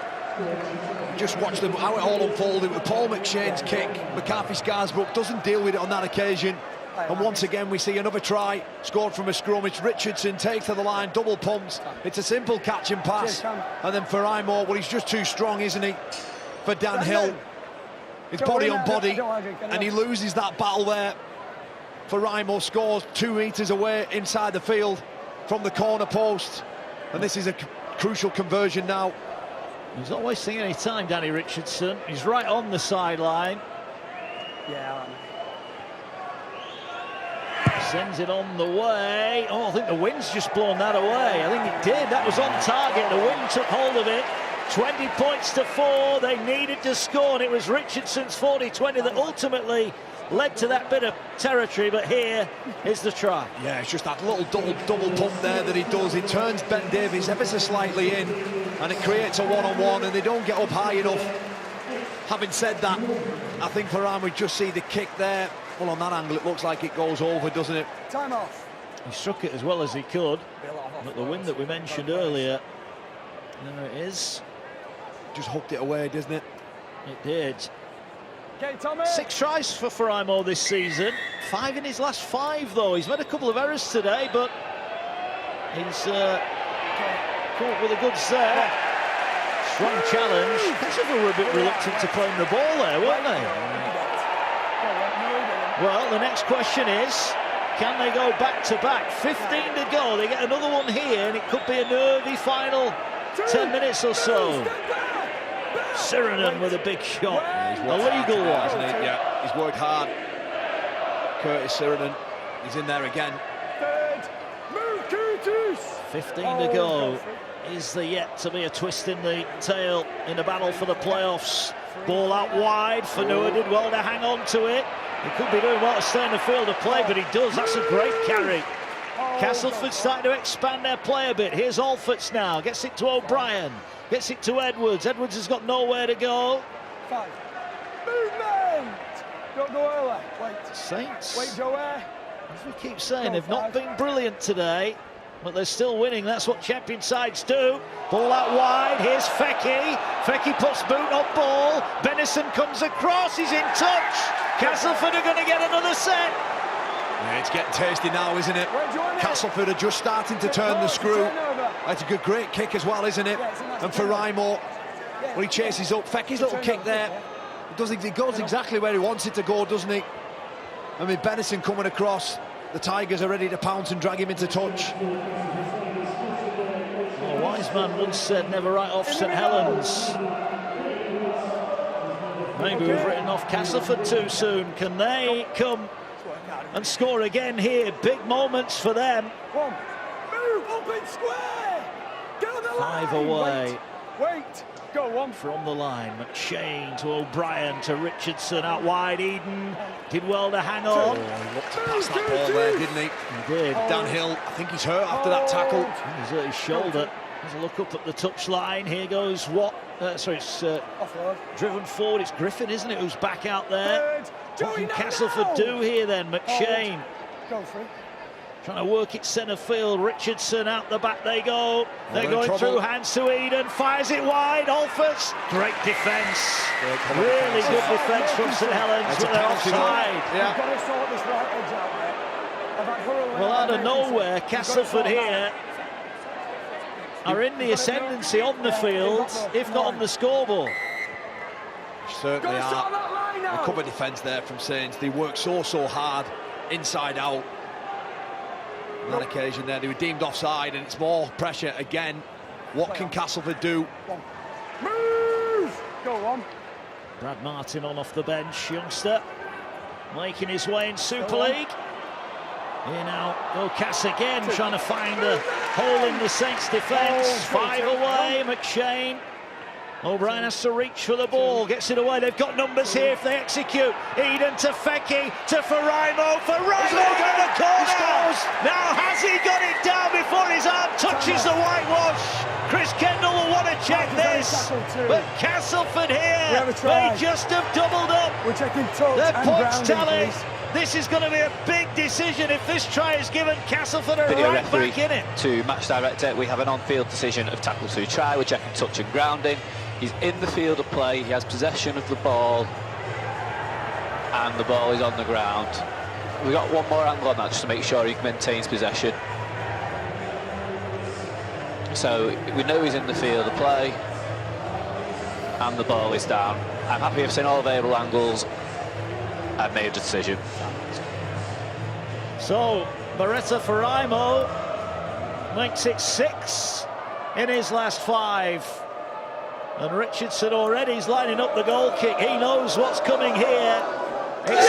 Just watch them, how it all unfolded with Paul McShane's kick. McCarthy-Scarsbrook doesn't deal with it on that occasion. And once again, we see another try scored from a scrum. It's Richardson, takes to the line, double pumps. It's a simple catch and pass. And then Faraimo, well, he's just too strong, isn't he, for Dan Hill. It's body on body, and he loses that battle there. Faraimo scores 2 metres away inside the field from the corner post. And this is a crucial conversion now. He's not wasting any time, Danny Richardson. He's right on the sideline. Yeah, Sends it on the way. Oh, I think the wind's just blown that away. I think it did. That was on target. The wind took hold of it. 20 points to 4. They needed to score, and it was Richardson's 40-20 that ultimately led to that bit of territory. But here is the try. Yeah, it's just that little double pump there that he does. He turns Ben Davies ever so slightly in, and it creates a one-on-one, and they don't get up high enough. Having said that, I think Farhan would just see the kick there. Well, on that angle, it looks like it goes over, doesn't it? time off. He struck it as well as he could, but the wind that we mentioned earlier, there it is. Just hooked it away, doesn't it? It did. Okay, Tommy. 6 tries for Faraimo this season. 5 in his last 5, though. He's made a couple of errors today, but he's come up with the goods there. Strong challenge. Castleford were a bit reluctant to claim the ball there, weren't they? Well, the next question is, can they go back-to-back? 15 to go. They get another one here, and it could be a nervy final 10 minutes or so. Sirenen with a big shot. A legal one. Hasn't he? Yeah, he's worked hard. Curtis Sirenen, he's in there again. 15 to go. Is there yet to be a twist in the tail in the battle for the playoffs? Ball out wide. Fanua did well to hang on to it. He could be doing well to stay in the field of play, but he does. That's a great carry. Castleford starting to expand their play a bit. Here's Alforts now. Gets it to O'Brien. Gets it to Edwards. Edwards has got nowhere to go. 5. Movement! Don't go early. Wait. Saints, Wait, Joey. as we keep saying, they've not been brilliant today, but they're still winning. That's what champion sides do. Ball out wide. Here's Fecky. Fecky puts boot on ball. Benison comes across. He's in touch. Castleford are going to get another set. Yeah, it's getting tasty now, isn't it? Castleford are just starting to turn the screw. That's a great kick as well, isn't it? And Faraimo, when he chases up, Fecky's little kick there, he goes exactly where he wants it to go, doesn't he? I mean, Benison coming across, the Tigers are ready to pounce and drag him into touch. A wise man once said, never write off St Helens. Maybe we've written off Castleford too soon. Can they come and score again here? Big moments for them. Move, open square! Get on the 5 line! away. Wait, go on. From the line, McShane to O'Brien to Richardson, out wide. Eden did well to hang on. Oh, he looked to pass that ball there, didn't he? He did. Dan Hill, I think he's hurt after that tackle. He's hurt his shoulder. There's a look up at the touchline. Here goes what? Sorry, it's driven forward. It's Griffin, isn't it, who's back out there? What can Castleford do here then? McShane Go for it. trying to work it centre field. Richardson out the back they go. They're going trouble. through hands to Eden. Fires it wide. Alforts. Great defence. Really good defence from St Helens, but they're offside. You've got to sort this right edge out there. Well, out of nowhere, Castleford here are in the ascendancy on the field, if not on the scoreboard. Certainly are. The cover defence there from Saints. They work so hard inside out. On that occasion there, they were deemed offside, and it's more pressure again. What can Castleford do? Move! Go on. Brad Martin on off the bench, youngster, making his way in Super League. Here now, go Cass again, trying to find a hole in the Saints' defence. 5 away, McShane. O'Brien has to reach for the ball, gets it away. They've got numbers here if they execute. Eden to Fecky, to Faraimo. Faraimo got the corner! Now has he got it down before his arm touches the whitewash? Chris Kendall will want to check this. But Castleford here, they just have doubled up. We're checking touch Their and points grounding, tally. please. This is going to be a big decision if this try is given. Castleford are Video right referee back in it. to match director. We have an on-field decision of tackle to try. We're checking touch and grounding. He's in the field of play. He has possession of the ball, and the ball is on the ground. We got one more angle on that just to make sure he maintains possession. So we know he's in the field of play, and the ball is down. I'm happy I've seen all available angles and made a decision. So Beretta Faraimo makes it 6 in his last 5. And Richardson already is lining up the goal kick. He knows what's coming here. It's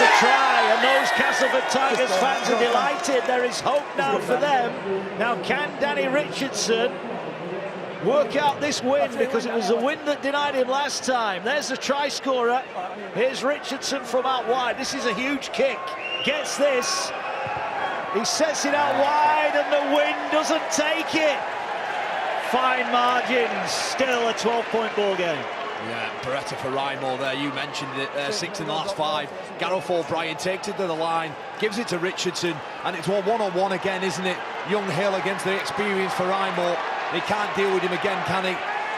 And those Castleford Tigers fans are delighted. There is hope now for them. Now, can Danny Richardson work out this win? Because it was the win that denied him last time. There's the try scorer. Here's Richardson from out wide. This is a huge kick. Gets this. He sets it out wide and the wind doesn't take it. Fine margins. Still a 12-point ball game. Yeah, Beretta for Rymore there, you mentioned it, 6 in the last 5. Gareth O'Brien takes it to the line, gives it to Richardson, and it's one-on-one again, isn't it? Young Hill against the experience for Rymore. He can't deal with him again, can he?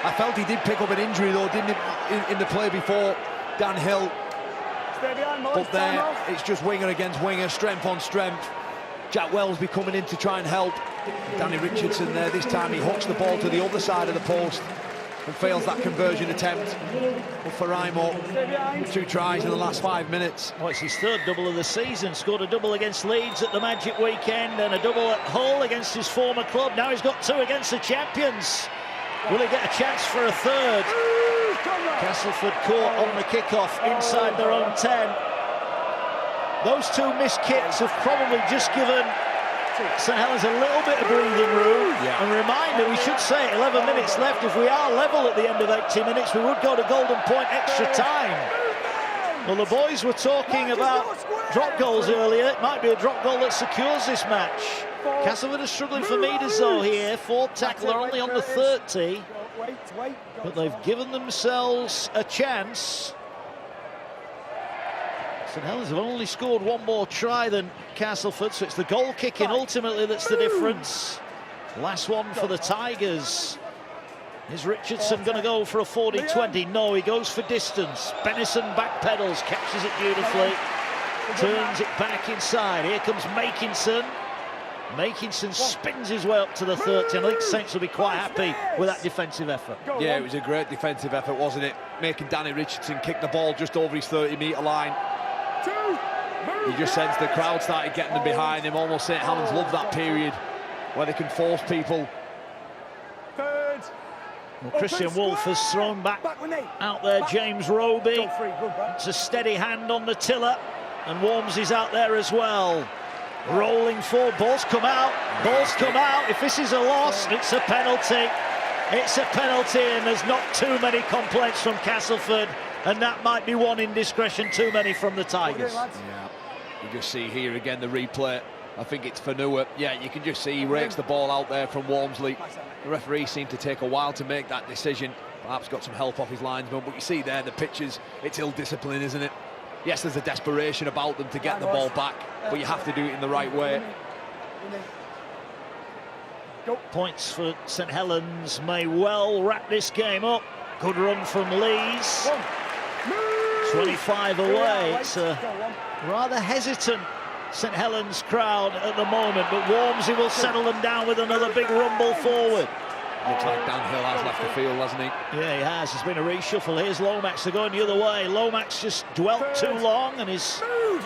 I felt he did pick up an injury though, didn't he, in the play before, Dan Hill. But there, it's just winger against winger, strength on strength. Jack Wellsby coming in to try and help. Danny Richardson there, this time he hooks the ball to the other side of the post and fails that conversion attempt. But for Rymore, 2 tries in the last 5 minutes. Oh, it's his 3rd double of the season. Scored a double against Leeds at the Magic weekend and a double at Hull against his former club. Now he's got 2 against the champions. Will he get a chance for a 3rd? Castleford caught on the kickoff inside their own 10. Those 2 missed kicks have probably just given St Helens a little bit of breathing room. Yeah. And reminder, we should say 11 minutes left. If we are level at the end of 80 minutes, we would go to golden point extra time. Well, the boys were talking about drop goals earlier. It might be a drop goal that secures this match. Castleford is struggling for meters though here. 4th tackler only on the 30. But they've given themselves a chance. St Helens have only scored 1 more try than Castleford, so it's the goal kicking ultimately that's the difference. Last one for the Tigers. Is Richardson going to go for a 40-20? No, he goes for distance. Benison backpedals, catches it beautifully, turns it back inside. Here comes Makinson. Makinson spins his way up to the 30, and I think Saints will be quite happy with that defensive effort. Yeah, it was a great defensive effort, wasn't it? Making Danny Richardson kick the ball just over his 30-metre line. You just sense the crowd started getting them behind him. Almost St Helens love that period where they can force people. Well, Christian Wolfe has thrown back out there. James Roby. It's a steady hand on the tiller, and Wormsley's out there as well. Rolling forward, balls come out. Balls come out. If this is a loss, it's a penalty. It's a penalty, and there's not too many complaints from Castleford, and that might be one indiscretion too many from the Tigers. Yeah, you just see here again the replay. I think it's Fanua. Yeah, you can just see he rakes the ball out there from Wormsley. The referee seemed to take a while to make that decision. Perhaps got some help off his linesman, but you see there the pitches, it's ill discipline, isn't it? Yes, there's a desperation about them to get the ball back, but you have to do it in the right way. Points for St Helens may well wrap this game up. Good run from Lees. 25 away. It's a rather hesitant St Helens crowd at the moment, but Wormsley will settle them down with another big rumble forward. Looks like Dan Hill has left the field, hasn't he? Yeah, he has. There's been a reshuffle. Here's Lomax. They're going the other way. Lomax just dwelt too long and is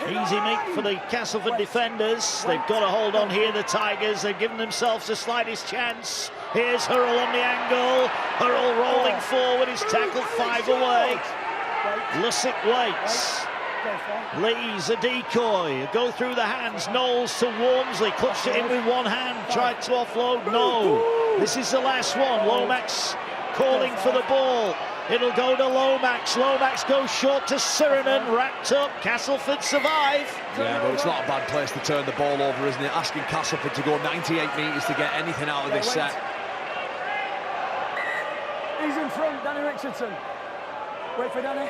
easy meat for the Castleford defenders. They've got to hold on here, the Tigers. They've given themselves the slightest chance. Here's Hurrell on the angle. Hurrell rolling forward. He's tackled 5 away. Lussick waits. Lee's a decoy. Go through the hands. Knowles to Wormsley. Clutched it in with one hand. Tried to offload. No. This is the last one. Lomax calling for the ball. It'll go to Lomax. Lomax goes short to Sirinen. Wrapped up. Castleford survive. Yeah, but it's not a bad place to turn the ball over, isn't it? Asking Castleford to go 98 metres to get anything out of this set. He's in front, Danny Richardson. Wait for Danny.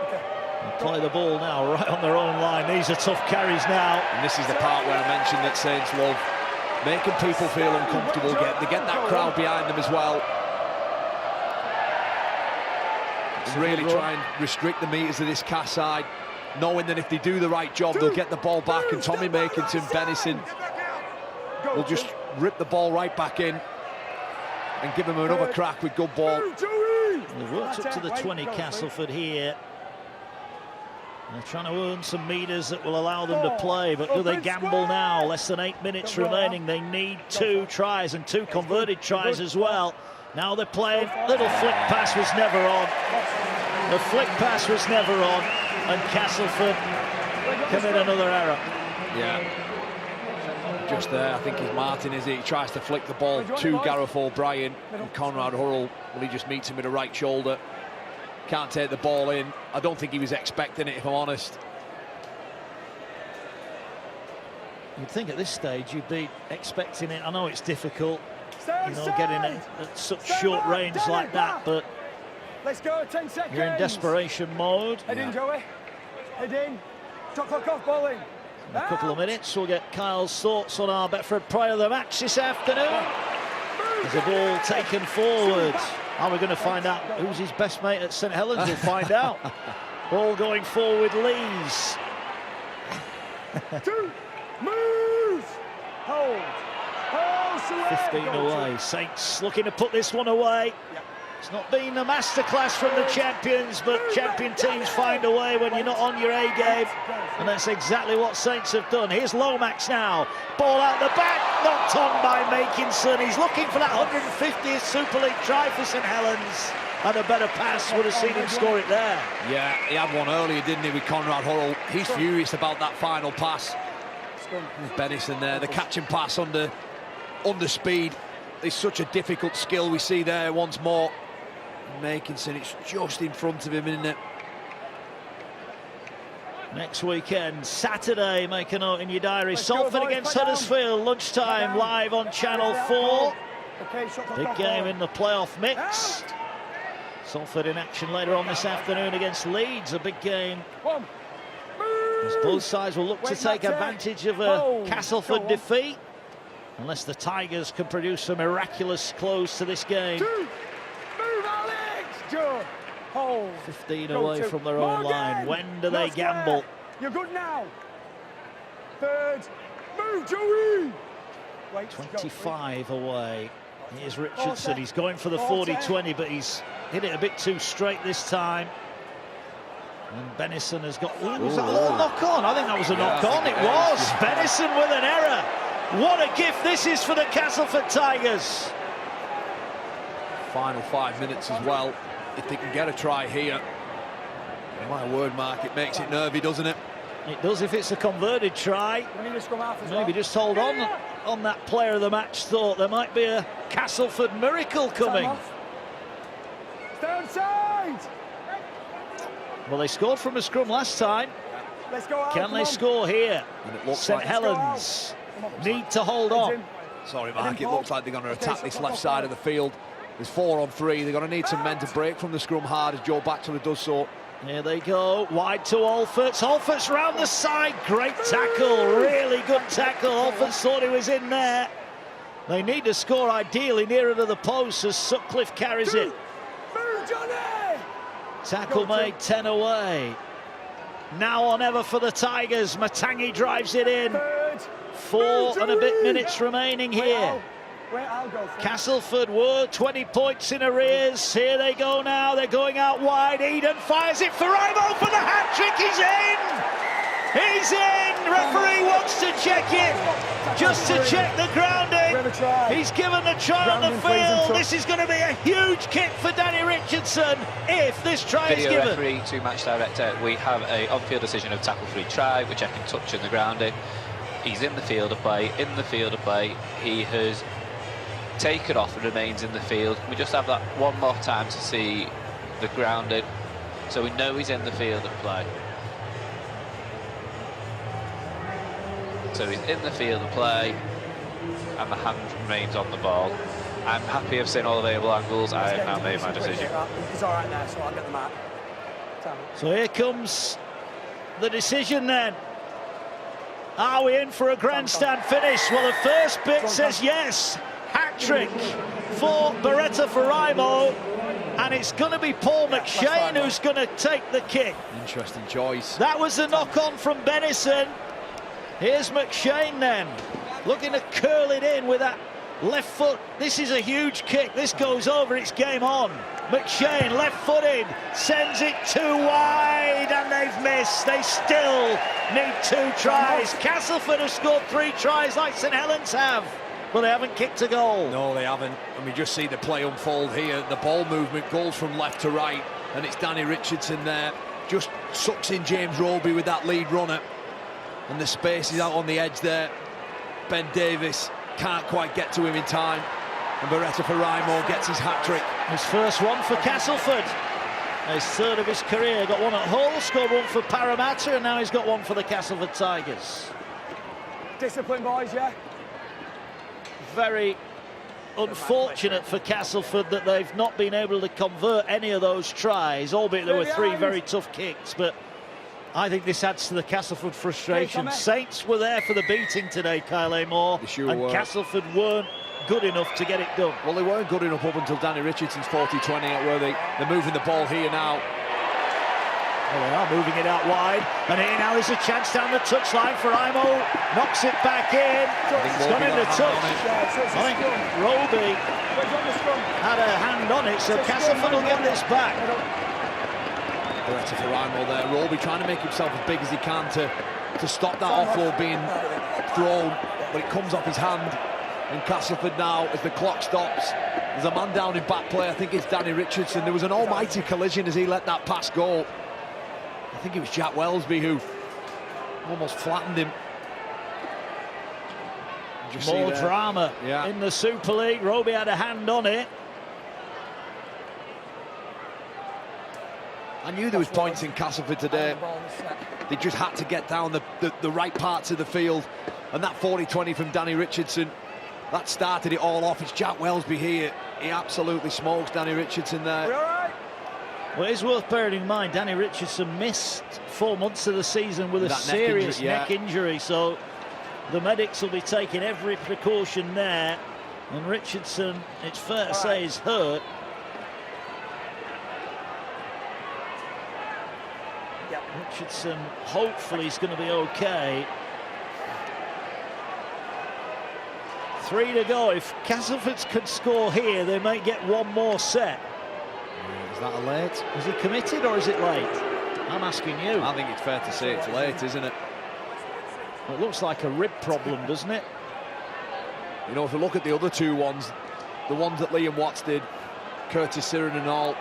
Okay. Play the ball now right on their own line. These are tough carries now. And this is the part where I mentioned that Saints love making people feel uncomfortable. They get that crowd behind them as well. Really try and restrict the meters of this Cass side, knowing that if they do the right job, they'll get the ball back, and Tommy Makinson, Benison will just rip the ball right back in and give him another crack with good ball. They've worked up to the 20, Castleford here. They're trying to earn some meters that will allow them to play, but do they gamble now? Less than 8 minutes remaining. They need 2 tries and 2 converted tries as well. Now they're playing. Little flick pass was never on. The flick pass was never on, and Castleford commit another error. Yeah. Just there, I think it's Martin, is he? He tries to flick the ball to Gareth O'Brien, and Conrad Hurrell, well, he just meets him with a right shoulder. Can't take the ball in. I don't think he was expecting it, if I'm honest. You'd think at this stage you'd be expecting it. I know it's difficult, you know, getting it at such short range like that, but let's go, 10 seconds. You're in desperation mode. Head in, Joey. Head in. Shot clock off, bowling. In a couple of minutes, we'll get Kyle's thoughts on our Betfred Player of the Match this afternoon. There's a ball taken forward. Are we going to find out who's his best mate at St Helens? We'll find out. Ball going forward, Lees. 2, move, hold, 15 away. Saints looking to put this one away. It's not been a masterclass from the champions, but champion teams find a way when you're not on your A game, and that's exactly what Saints have done. Here's Lomax now, ball out the back, knocked on by Makinson. He's looking for that 150th Super League try for St Helens, and a better pass would have seen him score it there. Yeah, he had one earlier, didn't he, with Conrad Hurrell. He's furious about that final pass. Bennison there, the catching pass under speed. It's such a difficult skill we see there once more. Makinson, it's just in front of him, isn't it? Next weekend, Saturday, make a note in your diary. Salford against Huddersfield, lunchtime, live on Channel 4. Big game in the playoff mix. Salford in action later on this afternoon against Leeds, a big game. As both sides will look to take advantage of a Castleford defeat, unless the Tigers can produce a miraculous close to this game. 15 away from their own line. When do they gamble? You're good now. Third, move, Joey. 25 away. Here's Richardson. He's going for the 40-20, but he's hit it a bit too straight this time. And Bennison has got... Ooh, was that a little knock on? I think that was a knock on. It was. Bennison with an error. What a gift this is for the Castleford Tigers. Final 5 minutes as well. If they can get a try here, my word, Mark, it makes it nervy, doesn't it? It does if it's a converted try. Maybe just hold on that player of the match thought. There might be a Castleford miracle coming. Stand side. Well, they scored from a scrum last time. Let's go out. Can they score here? St like Helens need to hold on. Sorry, Mark, it looks like they're going to attack this left side of the field. There's 4 on 3. They're going to need some men to break from the scrum hard as Joe Batchelor does so. Here they go, wide to Alfords. Alfords round the side, great tackle, really good tackle. Alfords thought he was in there. They need to score ideally nearer to the post as Sutcliffe carries it. Tackle made, 10 away. Now or never for the Tigers. Matangi drives it in. 4 and a bit minutes remaining here. Castleford were 20 points in arrears. Here they go now. They're going out wide. Eden fires it for Imo for the hat-trick. He's in. He's in. Referee wants to check it. Just to check the grounding. He's given the try on the field. This is going to be a huge kick for Danny Richardson if this try is given. Video referee to match director. We have a on-field decision of tackle-free try. We're checking touch in the grounding. He's in the field of play. In the field of play. He has taken off and remains in the field. We just have that one more time to see the grounding, so we know he's in the field of play. So he's in the field of play, and the hand remains on the ball. I'm happy I've seen all available angles. I have now made my decision. He's all right there, so I'll get the mark. So here comes the decision then. Are we in for a grandstand finish? Well, the first bit says yes. Hat-trick for Beretta Faraimo, and it's going to be Paul McShane who's going to take the kick. Interesting choice. That was the knock-on from Bennison. Here's McShane then, looking to curl it in with that left foot. This is a huge kick. This goes over, it's game on. McShane, left-footed, sends it too wide, and they've missed. They still need 2 tries. Castleford have scored 3 tries like St Helens have, but they haven't kicked a goal. No, they haven't. And we just see the play unfold here. The ball movement goes from left to right, and it's Danny Richardson there just sucks in James Roby with that lead runner. And the space is out on the edge there. Ben Davies can't quite get to him in time. And Beretta Faraimo gets his hat-trick. His first one for Castleford. His third of his career. Got one at Hull, scored one for Parramatta, and now he's got one for the Castleford Tigers. Discipline, boys, yeah? Very unfortunate for Castleford that they've not been able to convert any of those tries, albeit there were three very tough kicks, but I think this adds to the Castleford frustration. Saints were there for the beating today, Kyle Amor, and Castleford weren't good enough to get it done. Well, they weren't good enough up until Danny Richardson's 40-20, where they're moving the ball here now. Well, they are moving it out wide, and here now is a chance down the touchline for Imo. Knocks it back in. It's gone into touch. I think Roby had a hand on it, so Castleford will get this back. Beretta Faraimo there. Roby trying to make himself as big as he can to stop that offload being thrown, but it comes off his hand. And Castleford now, as the clock stops, there's a man down in back play. I think it's Danny Richardson. There was an almighty collision as he let that pass go. I think it was Jack Wellesby who almost flattened him. More drama in the Super League. Roby had a hand on it. I knew there was points in Castleford today. They just had to get down the right parts of the field. And that 40-20 from Danny Richardson, that started it all off. It's Jack Wellesby here. He absolutely smokes Danny Richardson there. Well, it's worth bearing in mind, Danny Richardson missed 4 months of the season with a serious neck injury, so the medics will be taking every precaution there. And Richardson, it's fair to say, is hurt. Richardson, hopefully, is going to be okay. 3 to go. If Castleford could score here, they may get one more set. Is that a late? Is he committed or is it late? I'm asking you. I think it's fair to say it's late, isn't it? It looks like a rib problem, doesn't it? You know, if you look at the other two ones, the ones that Liam Watts did, Curtis Siren and all,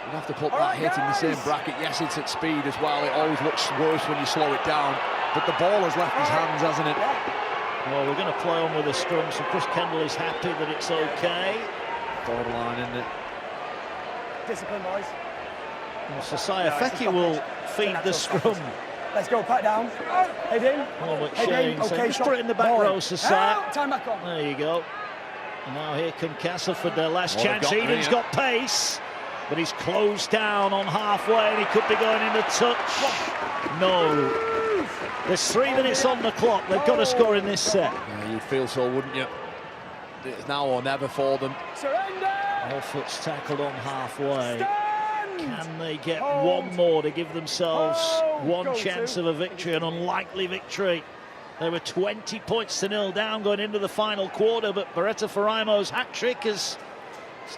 you'd have to put that hit in the same bracket. Yes, it's at speed as well. It always looks worse when you slow it down. But the ball has left his hands, hasn't it? Well, we're going to play on with a scrum, so Chris Kendall is happy that it's okay. Borderline, isn't it? Discipline, boys. Well, Sasaya Feki will feed the scrum. Let's go, pat down. Head in. Head in. Okay, just put it in the back row, Sasaya. Time back on. There you go. And now here come Castleford, their last chance. Eden's got pace, but he's closed down on halfway, and he could be going into touch. No. There's 3 minutes on the clock. They've got to score in this set. Yeah, you'd feel so, wouldn't you? It's now or never for them. Surrender! Alfoot's tackled on halfway. Can they get one more to give themselves one chance of a victory, an unlikely victory? They were 20 points to 0 down going into the final quarter, but Beretta Faraimo's hat-trick has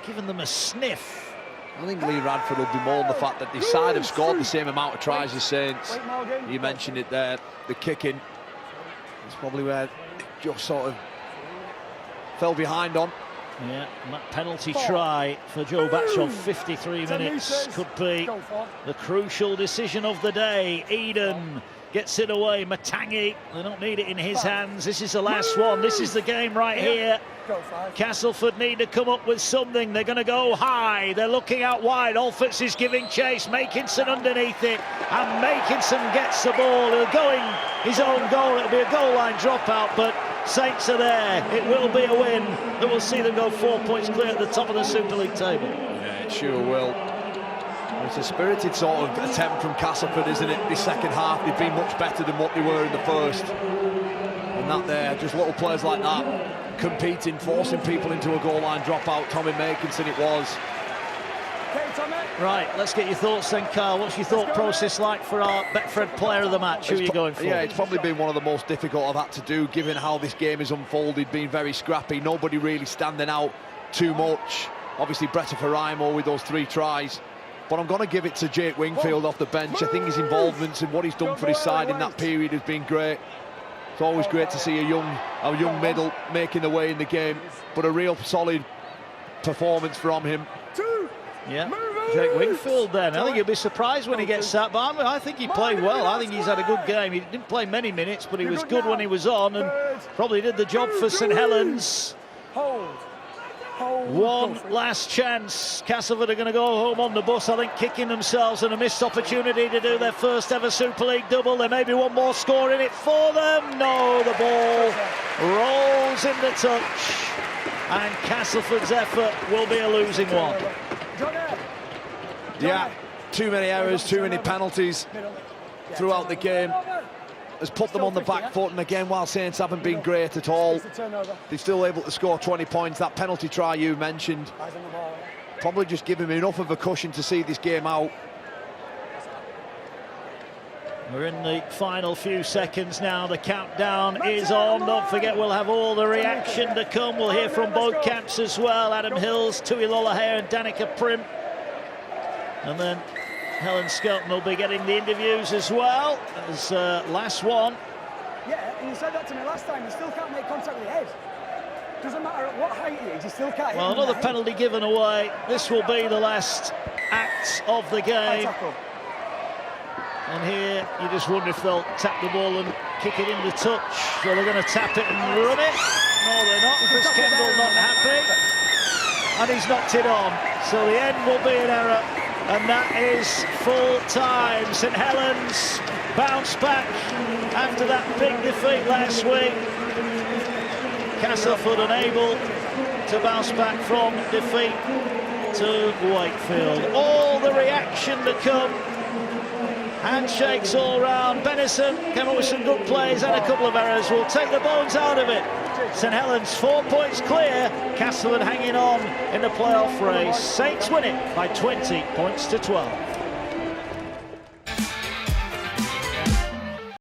given them a sniff. I think Lee Radford will be more on the fact that the side have scored the same amount of tries as Saints. You mentioned it there, the kicking. It's probably where it just sort of fell behind on. Yeah, and that penalty try for Joe Batchel, 53 minutes, could be the crucial decision of the day. Eden gets it away. Matangi, they don't need it in his hands. This is the last one. This is the game right here. Castleford need to come up with something. They're going to go high. They're looking out wide. Alfitz is giving chase. Makinson underneath it. And Makinson gets the ball. He'll go in his own goal. It'll be a goal line dropout, but Saints are there. It will be a win that will see them go 4 points clear at the top of the Super League table. Yeah, it sure will. It's a spirited sort of attempt from Castleford, isn't it? This second half, they've been much better than what they were in the first. And that there, just little players like that, competing, forcing people into a goal line dropout. Tommy Makinson it was. Right, let's get your thoughts then, Carl. What's your thought process like for our Betfred player of the match? Who are you going for? Yeah, it's probably been one of the most difficult I've had to do, given how this game has unfolded, being very scrappy, nobody really standing out too much. Obviously, Beretta Faraimo with those 3 tries. But I'm going to give it to Jake Wingfield off the bench. I think his involvement and what he's done for his side in that period has been great. It's always great to see a young middle making the way in the game, but a real solid performance from him. Yeah, Jake Wingfield then. I think you'll be surprised when he gets sacked, but I think he played well. I think he's had a good game. He didn't play many minutes, but he was good when he was on and probably did the job for St Helens. One last chance. Castleford are going to go home on the bus, I think, kicking themselves, and a missed opportunity to do their first ever Super League double. There may be one more score in it for them. No, the ball rolls in the touch, and Castleford's effort will be a losing one. Yeah, too many errors, too many penalties throughout the game has put them on the back foot, and again, while Saints haven't been great at all, they're still able to score 20 points. That penalty try you mentioned probably just give him enough of a cushion to see this game out. We're in the final few seconds now. The countdown is on. Don't forget, we'll have all the reaction to come. We'll hear from both camps as well. Adam Hills, Tui Lolohea and Danica Prim. And then Helen Skelton will be getting the interviews as well as last one. Yeah, and you said that to me last time. You still can't make contact with your head. Doesn't matter at what height he is, you still can't hit Well, him another with penalty given away. This will be the last act of the game. And here, you just wonder if they'll tap the ball and kick it in the touch. So they're going to tap it and run it. No, they're not. Chris Kendall not happy. And he's knocked it on. So the end will be an error. And that is full time. St Helens bounce back after that big defeat last week. Castleford unable to bounce back from defeat to Wakefield. All the reaction to come. Handshakes all round. Benison came up with some good plays and a couple of errors. Will take the bones out of it. St Helens 4 points clear. Castleford hanging on in the playoff race. Saints win it by 20 points to 12.